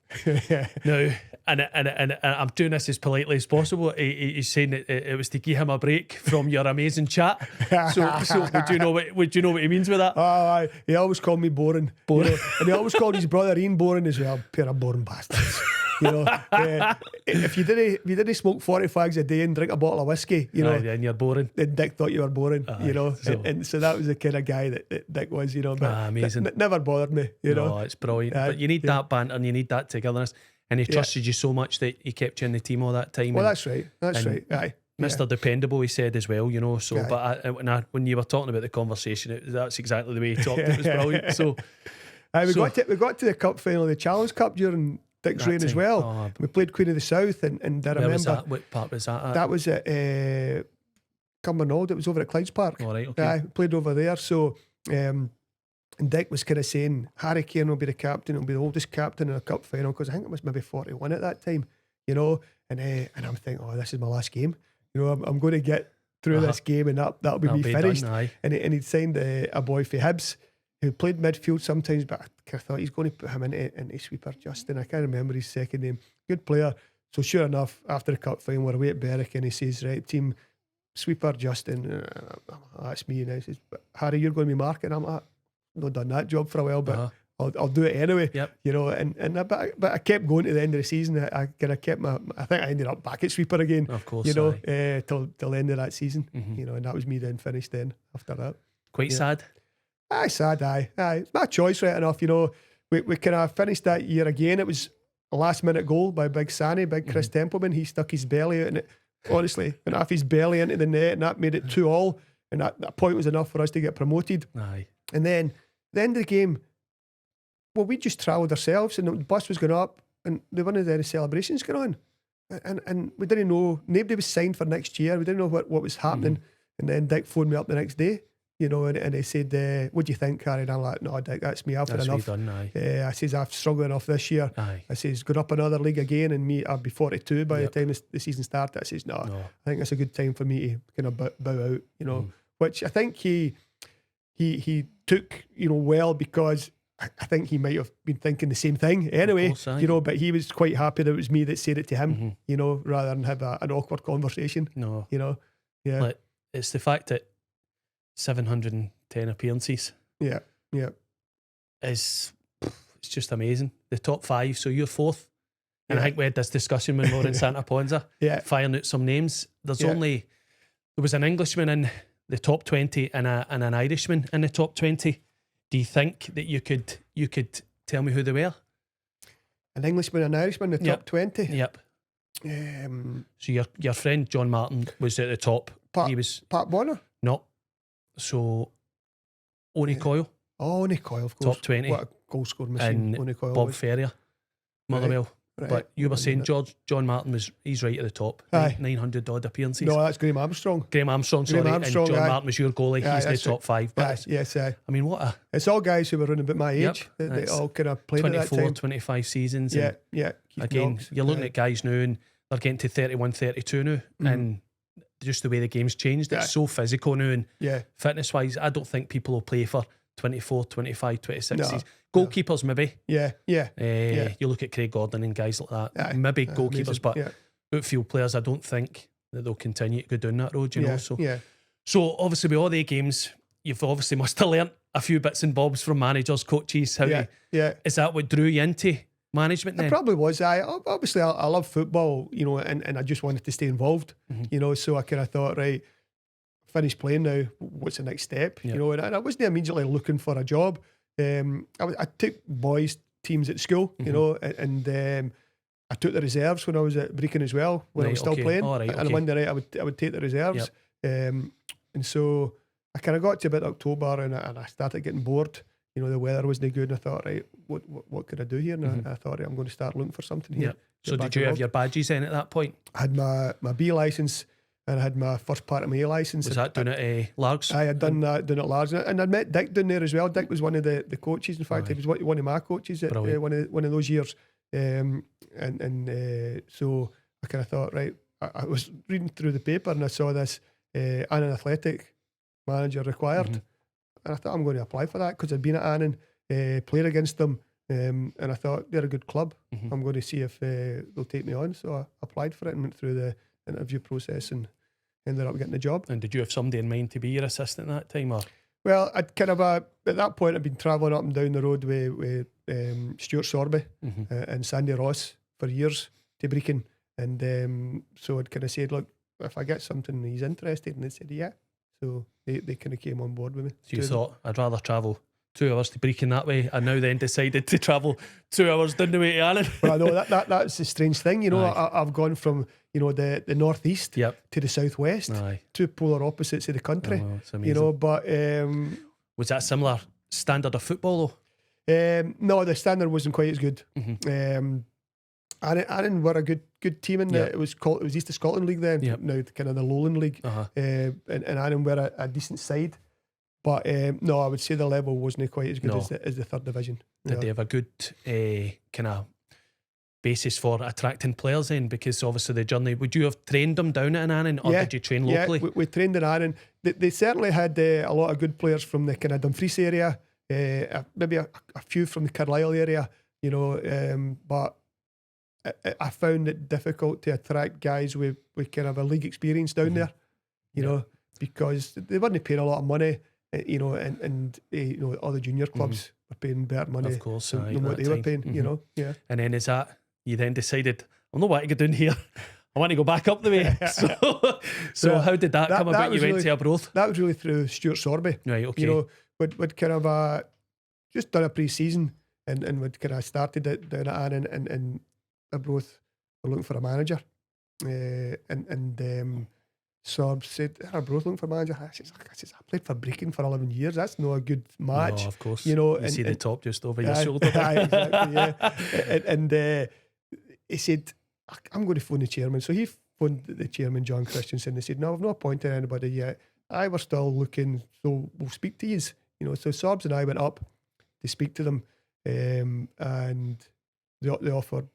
Now, and I'm doing this as politely as possible. He's saying that it was to give him a break from your amazing chat. So would you know what he means with that? Oh, aye. He always called me boring. You know? And he always called his brother Ian boring as well. Pair of boring bastards. You know, if you didn't smoke 40 fags a day and drink a bottle of whiskey, you know, then you're boring. Then Dick thought you were boring, you know, and so that was the kind of guy that Dick was, you know. But amazing. Never bothered me, you know. It's brilliant. But you need that banter and you need that togetherness. And he trusted you so much that he kept you in the team all that time. Well, that's right. Aye. Mr. Dependable, he said as well, you know. So, when you were talking about the conversation, that's exactly the way he talked. It was brilliant. So, we got to the cup final, the Challenge Cup during Dick's reign as well. We played Queen of the South, and I remember. Was that? What part was that at? That was at Cumbernauld. It was over at Clydes Park. All right, okay. I played over there. So, and Dick was kind of saying Harry Cairney will be the captain. He'll be the oldest captain in a cup final because I think it was maybe 41 at that time, you know. And I'm thinking, this is my last game. You know, I'm going to get through this game, and that'll be me finished. Done, and he'd signed a boy for Hibs who played midfield sometimes, but I thought he's going to put him into sweeper Justin. I can't remember his second name. Good player. So sure enough, after the cup final, we're away at Berwick, and he says, "Right, team, sweeper Justin." That's me. And he says, "Harry, you're going to be marking." I'm like, "I've not done that job for a while, but I'll do it anyway." Yep. You know, but I kept going to the end of the season. I kind of kept I think I ended up back at sweeper again. Of course, you know, till the end of that season. You know, and that was me then finished then after that. Quite sad. Aye, sad, aye. It's my choice, right enough. You know, we kind of finished that year again. It was a last minute goal by Big Sanny, Big Chris Templeman. He stuck his belly out, and it honestly went off his belly into the net, and that made it 2-2. And that point was enough for us to get promoted. Aye. And then the end of the game, well, we just travelled ourselves, and the bus was going up, and there weren't any celebrations going on. And we didn't know, nobody was signed for next year. We didn't know what was happening. And then Dick phoned me up the next day, you know, and he said, "What do you think, Harry?" And I'm like, "No, Dick, that's me. I've had enough." I says, "I've struggled enough this year." Aye. I says, "Going up another league again, and I'll be 42 by the time the season started." I says, no, I think it's a good time for me to kind of bow out, you know, which I think he took, you know, well, because I think he might have been thinking the same thing anyway, you know, but he was quite happy that it was me that said it to him, you know, rather than have an awkward conversation. No. You know, yeah. Like, it's the fact that 710 appearances. Yeah. Is it's just amazing. The top 5, so you're 4th. And I think we had this discussion when we were in Santa Ponza, firing out some names. There was an Englishman in the top 20 and an Irishman in the top 20. Do you think that you could tell me who they were? An Englishman and an Irishman in the top 20? Yep. So your friend John Martin was at the top. He was Pat Bonner? No. So Oni Coyle. Oh, Oni Coyle, of course. Top 20. What a goal scoring machine and Oni Coyle Bob was. Ferrier, Motherwell. Right. But you were saying John Martin he's right at the top. Aye. 900 odd appearances. No, that's Graham Armstrong. Graham Armstrong, sorry. And John Martin was your goalie. He's the top 5. But I mean, it's all guys who were around about my age. Yep, they all kind of played 24, at that time. 25 seasons. Yeah, and yeah. Again, you're looking at guys now and they're getting to 31, 32 now. And just the way the game's changed, it's so physical now. And fitness-wise, I don't think people will play for 24, 25, 26 seasons. Goalkeepers, maybe. Yeah. You look at Craig Gordon and guys like that. Maybe goalkeepers, but outfield players, I don't think that they'll continue to go down that road, you know. So obviously with all the games, you've obviously must have learnt a few bits and bobs from managers, coaches. Is that what drew you into management then? It probably was. I love football, you know, and I just wanted to stay involved, you know, so I kind of thought, right, finished playing now, what's the next step? You know, and I wasn't immediately looking for a job. I took boys teams at school, you know, and I took the reserves when I was at Brecon as well, when I was still playing. And one day I would take the reserves. And so I kind of got to about October and I started getting bored. You know, the weather wasn't good, and I thought, right, what could I do here? And I thought, right, I'm going to start looking for something here. So did you have your badges then at that point? I had my B licence. And I had my first part of my A licence. Was that down at Largs? I had done that down at Largs, and I met Dick down there as well. Dick was one of the coaches. In fact, he was one of my coaches at one of those years. So I kind of thought, right, I was reading through the paper and I saw this Annan Athletic manager required, and I thought I'm going to apply for that because I'd been at Annan, played against them, and I thought they're a good club. I'm going to see if they'll take me on. So I applied for it and went through the interview process and ended up getting the job. And did you have somebody in mind to be your assistant at that time? Or? Well, I'd kind of at that point I'd been travelling up and down the road with Stuart Sorby and Sandy Ross for years to Brecon, and so I'd kind of said, look, if I get something he's interested, and they said yeah. So they kind of came on board with me. So you thought, I'd rather travel 2 hours to Brecon that way, and now then decided to travel 2 hours down the way to Annan. Well, I know that's the strange thing, you know. I've gone from, you know, the northeast to the southwest, 2 polar opposites of the country. Oh, it's amazing. You know, but was that a similar standard of football though? No, the standard wasn't quite as good. Annan were a good team in it was East of Scotland League then, now kind of the Lowland League, and Annan were a decent side. But no, I would say the level wasn't quite as good as the third division. Did they have a good kind of basis for attracting players in? Because obviously the journey, would you have trained them down at Annan, or did you train locally? Yeah, we trained in Annan. They certainly had a lot of good players from the kind of Dumfries area, maybe a few from the Carlisle area, you know, but I found it difficult to attract guys with kind of a league experience down there, you know, because they weren't paying a lot of money. You know, and you know, all the junior clubs were paying better money, of course, than what they were paying. You know, And then you then decided, I'm not wanting to go down here. I want to go back up the way. So how did that come about? You went to Arbroath? That was really through Stuart Sorby. Right, okay. You know, we'd kind of just done a pre-season and we'd kind of started it down at Annan and Arbroath were looking for a manager, and Sorb said, Arbroath looking for a manager. I said, I played for Brecon for 11 years. That's not a good match. No, of course. You know, you see the top just over your shoulder. Exactly, and he said, I'm going to phone the chairman. So he phoned the chairman, John Christensen. They said, no, I've not appointed anybody yet. I was still looking, so we'll speak to you. You know, so Sorbs and I went up to speak to them, and they offered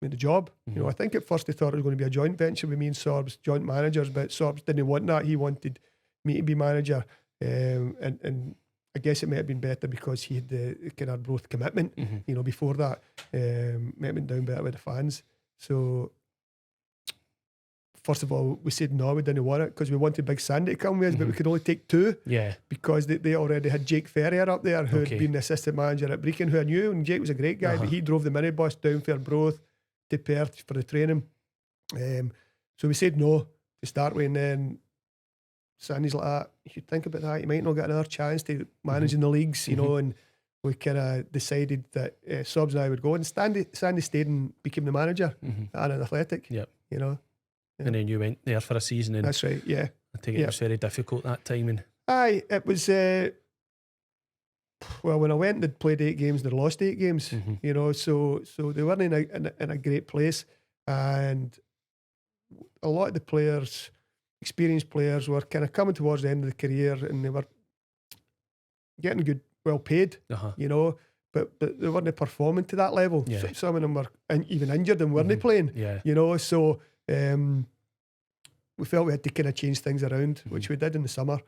me the job. You know, I think at first they thought it was going to be a joint venture with me and Sorbs, joint managers, but Sorbs didn't want that. He wanted me to be manager, and I guess it might have been better because he had the kind of Arbroath commitment. You know, before that, might have been down better with the fans. So first of all, we said no, we didn't want it because we wanted Big Sandy to come with us, but we could only take 2 because they already had Jake Ferrier up there, who had been the assistant manager at Brecon, who I knew, and Jake was a great guy, but he drove the minibus down for Broth to Perth for the training. So we said no to start with, and then Sandy's like, you should think about that, you might not get another chance to manage in the leagues, you know, and we kind of decided that Sobs and I would go, and Sandy stayed and became the manager at an Athletic, you know. Yeah. And then you went there for a season, and that's right, I think it was very difficult that time. And aye, it was, well, when I went, they'd played 8 games, they'd lost 8 games, you know, so they weren't in a great place, and a lot of the players, experienced players, were kind of coming towards the end of the career, and they were getting good, well paid, you know, but they weren't performing to that level. So some of them were even injured and weren't playing, you know, so we felt we had to kind of change things around, which we did in the summer,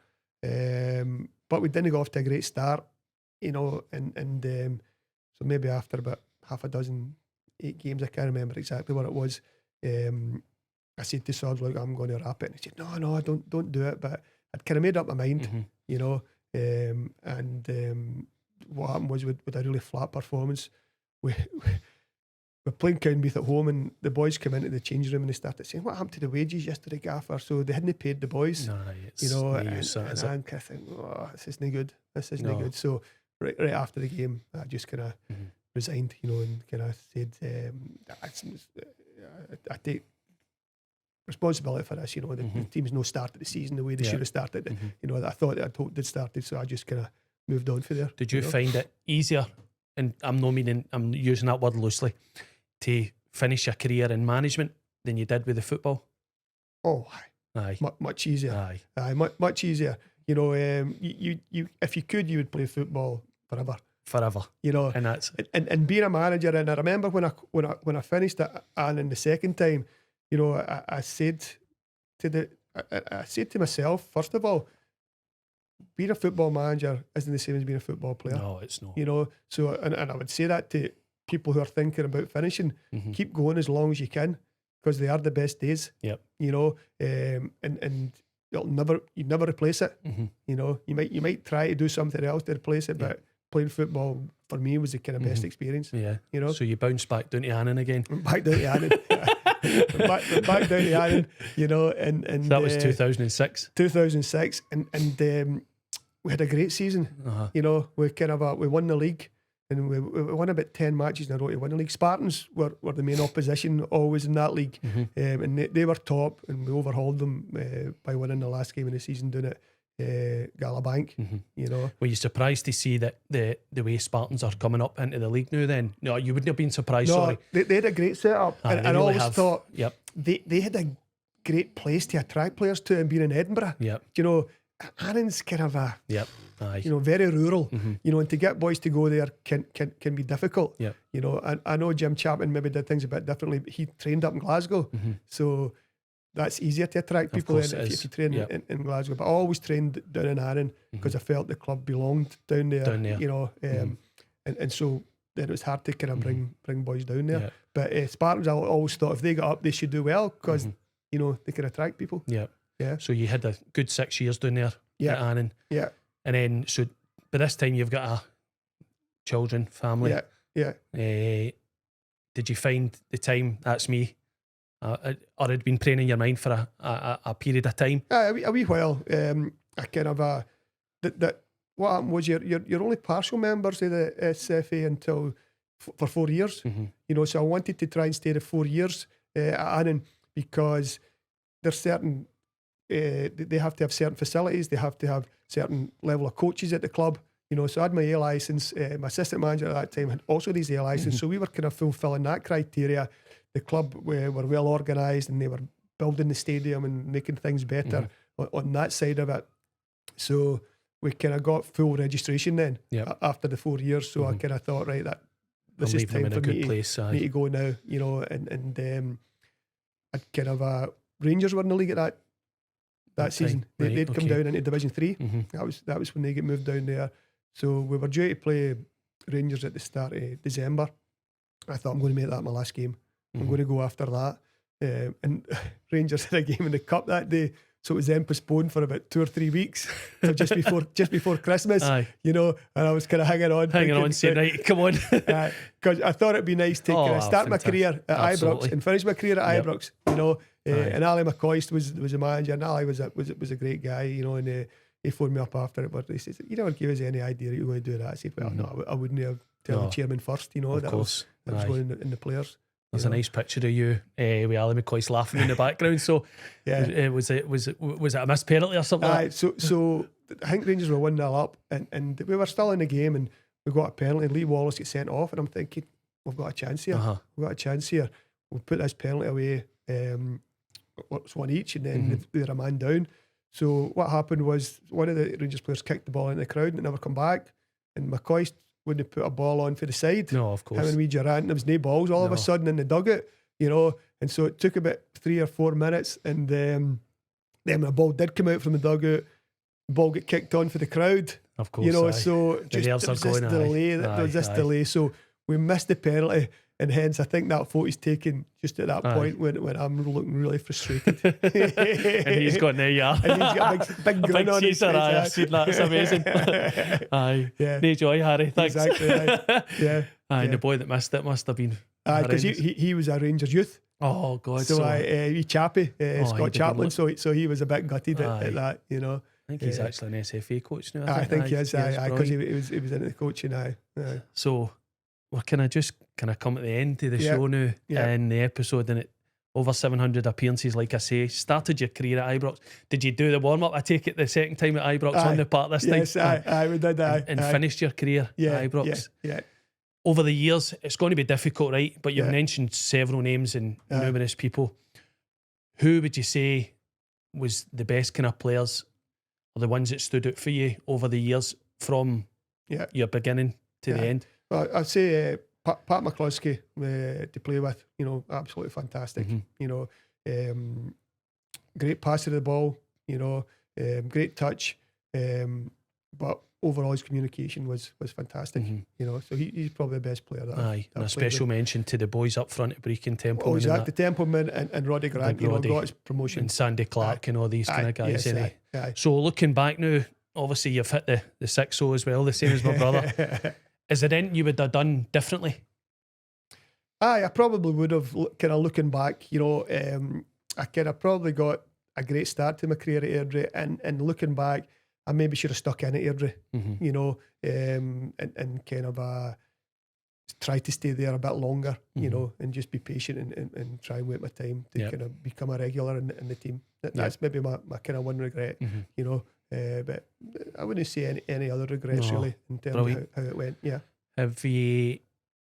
but we didn't go off to a great start, you know, and so maybe after about half a dozen, 8 games, I can't remember exactly what it was, I said to Sobs, like, I'm going to wrap it, and he said, no, don't do it, but I'd kind of made up my mind, you know, and what happened was with a really flat performance, we're playing Cowdenbeath at home, and the boys came into the change room and they started saying, what happened to the wages yesterday, Gaffer? So they hadn't paid the boys, you know, and I'm kind of thinking, oh, this isn't good, good. So right after the game, I just kind of resigned, you know, and kind of said, I take responsibility for this, you know, the team's no started the season the way they should have started, you know, that I thought I'd hoped they'd started, so I just kind of moved on for there. Did you find it easier, and I'm using that word loosely, to finish your career in management than you did with the football? Oh, aye. Much easier. Aye, much easier. You know, you if you could, you would play football forever. You know, and that's and being a manager. And I remember when I finished it, and in the second time, you know, I said to myself, first of all, being a football manager isn't the same as being a football player. No, it's not. You know, so and I would say that to people who are thinking about finishing. Keep going as long as you can, because they are the best days. Yep. You know, and you'd never replace it. You know, you might try to do something else to replace it, but playing football for me was the kind of best experience. Yeah. You know. So you bounced back down to Annan again. Back down to Annan. back down to Annan, you know, and so that was 2006. 2006, and we had a great season. You know, we won the league, and we won about 10 matches in a row to win the league. Spartans were the main opposition always in that league, and they were top, and we overhauled them by winning the last game of the season down at Galabank. You know, were you surprised to see that the way Spartans are coming up into the league now? Then no, you wouldn't have been surprised. No, sorry, they had a great setup, and I really always thought they had a great place to attract players to, and being in Edinburgh. You know, Annan's kind of a you know, very rural. You know, and to get boys to go there can be difficult. You know, I know Jim Chapman maybe did things a bit differently, but he trained up in Glasgow, so that's easier to attract people in if you train in Glasgow. But I always trained down in Annan because I felt the club belonged down there. You know, and so then it was hard to kind of bring boys down there. But Spartans, I always thought if they got up, they should do well, because you know, they could attract people. So you had a good 6 years down there at Annan. And then, so by this time you've got children, family. Did you find the time, that's me, or had been praying in your mind for a period of time? A wee while. I kind of that what happened was you're only partial members of the SFA until for 4 years. You know, so I wanted to try and stay the 4 years at Annan, because there's certain they have to have certain facilities, they have to have certain level of coaches at the club. You know, so I had my A licence. My assistant manager at that time had also his A licence, so we were kind of fulfilling that criteria. The club were well organised, and they were building the stadium and making things better on that side of it. So we kind of got full registration then after the 4 years. So I kind of thought, right, that this is time for me to go now. You know, and I'd kind of Rangers were in the league at that season. They'd come down into Division 3. That was when they get moved down there. So we were due to play Rangers at the start of December. I thought, I'm going to make that my last game. I'm going to go after that. And Rangers had a game in the cup that day, so it was then postponed for about 2 or 3 weeks, so just before Christmas. Aye. You know, and I was kind of hanging on, saying, right, come on. Because I thought it'd be nice to kind of start my career at Ibrox and finish my career at Ibrox. You know, and Ali McCoist was the manager, and Ali was a great guy. You know, and he phoned me up after it, but he said, "You never give us any idea that you were going to do that." I said, "Well, no, I wouldn't have told the chairman first." You know, of that course. was going in the players. There's a nice picture of you with Ali McCoist laughing in the background. So, was it a missed penalty or something? Aye, so I think Rangers were 1-0 up, and we were still in the game, and we got a penalty. Lee Wallace gets sent off, and I'm thinking, we've got a chance here. We've got a chance here. We'll put this penalty away. It's one each, and then they're a man down. So what happened was one of the Rangers players kicked the ball in the crowd, and it never come back. And McCoist wouldn't put a ball on for the side. No, of course. Him and wee Durant, there was no balls all of a sudden in the dugout, you know. And so it took about 3 or 4 minutes, and then when the ball did come out from the dugout, the ball got kicked on for the crowd. Of course, you know. So just there was this delay. So we missed the penalty, and hence I think that photo's taken just at that point when I'm looking really frustrated. And he's got no yard. And he's got a big grin on his face. I've seen that. It's amazing. Aye. Yeah. No joy, Harry. Thanks. Exactly. Yeah. And the boy that missed it must have been. Because he was a Rangers youth. Oh God. So he Chappie, Scott Chaplin. So he was a bit gutted at that, you know. I think he's actually an SFA coach now. I think he is. Because he was into the coaching. So we're kind of come at the end of the show now, in the episode, and it over 700 appearances, like I say. Started your career at Ibrox. Did you do the warm up? I take it the second time at Ibrox on the park this time. Yes, we did that. And finished your career at Ibrox. Yeah. Over the years, it's going to be difficult, right? But you've mentioned several names and numerous people. Who would you say was the best kind of players, or the ones that stood out for you over the years from your beginning to the end? Well, I'd say Pat McCluskey to play with, you know, absolutely fantastic. You know, great passer of the ball, you know, great touch, but overall his communication was fantastic. You know, so he's probably the best player that I've and a special mention to the boys up front at Brecon, Templeman. Oh, exactly, Templeman and Roddy Grant, you know, got his promotion. And Sandy Clark and all these kind of guys. Yes, so looking back now, obviously you've hit the 6-0 as well, the same as my brother. Is there anything you would have done differently? I probably would have, kind of looking back, you know, I kind of probably got a great start to my career at Airdrie, and looking back, I maybe should have stuck in at Airdrie, you know, and kind of try to stay there a bit longer, you know, and just be patient and try and wait my time to kind of become a regular in the team. That's maybe my kind of one regret, you know. But I wouldn't say any other regrets really in terms of how it went. Yeah. Have you,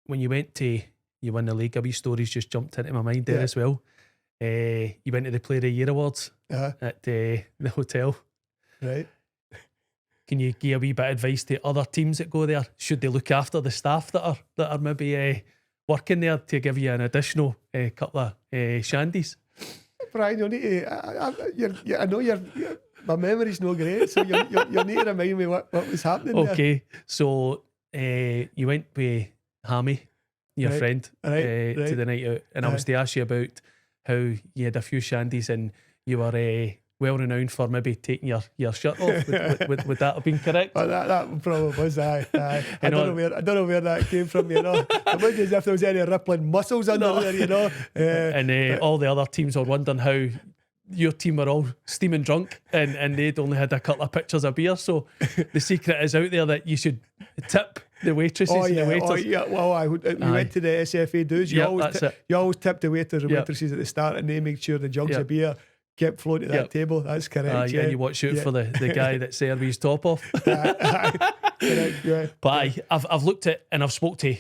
when you went to win the league, a wee stories just jumped into my mind there as well. You went to the Player of the Year Awards at the hotel. Right. Can you give a wee bit of advice to other teams that go there? Should they look after the staff that are maybe working there to give you an additional couple of shandies? Brian, you need to. I know you're my memory's no great, so you need to remind me what was happening there. Okay, so you went with Hammy, your friend, to the night out, and I was to ask you about how you had a few shandies and you were well renowned for maybe taking your shirt off. Would that have been correct? Well, that probably was. I don't know where that came from. You know, it wasn't as if there was any rippling muscles under there. You know, and all the other teams were wondering how your team were all steaming drunk and they'd only had a couple of pictures of beer. So the secret is out there that you should tip the waitresses and the waiters. Well, we went to the SFA dues. You always tip the waiters and waitresses at the start, and they make sure the jugs of beer kept flowing to that table. That's correct. And you watch out for the guy that serves his top off. Correct, But I've looked at and I've spoke to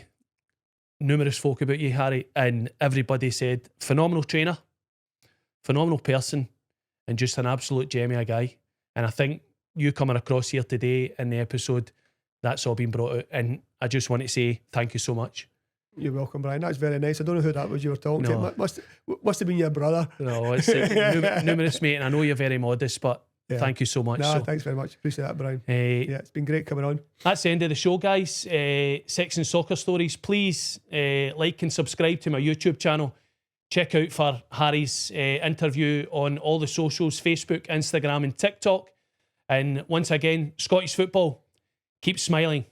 numerous folk about you, Harry, and everybody said phenomenal trainer, phenomenal person, and just an absolute gem of a guy. And I think you coming across here today in the episode, that's all been brought out. And I just want to say thank you so much. You're welcome, Brian. That's very nice. I don't know who that was you were talking to. Must have been your brother. No, it's numerous, mate. And I know you're very modest, but thank you so much. No, thanks very much. Appreciate that, Brian. It's been great coming on. That's the end of the show, guys. Sexton Soccer Stories. Please like and subscribe to my YouTube channel. check out for Harry's interview on all the socials, Facebook, Instagram and TikTok. And once again, Scottish football, keep smiling.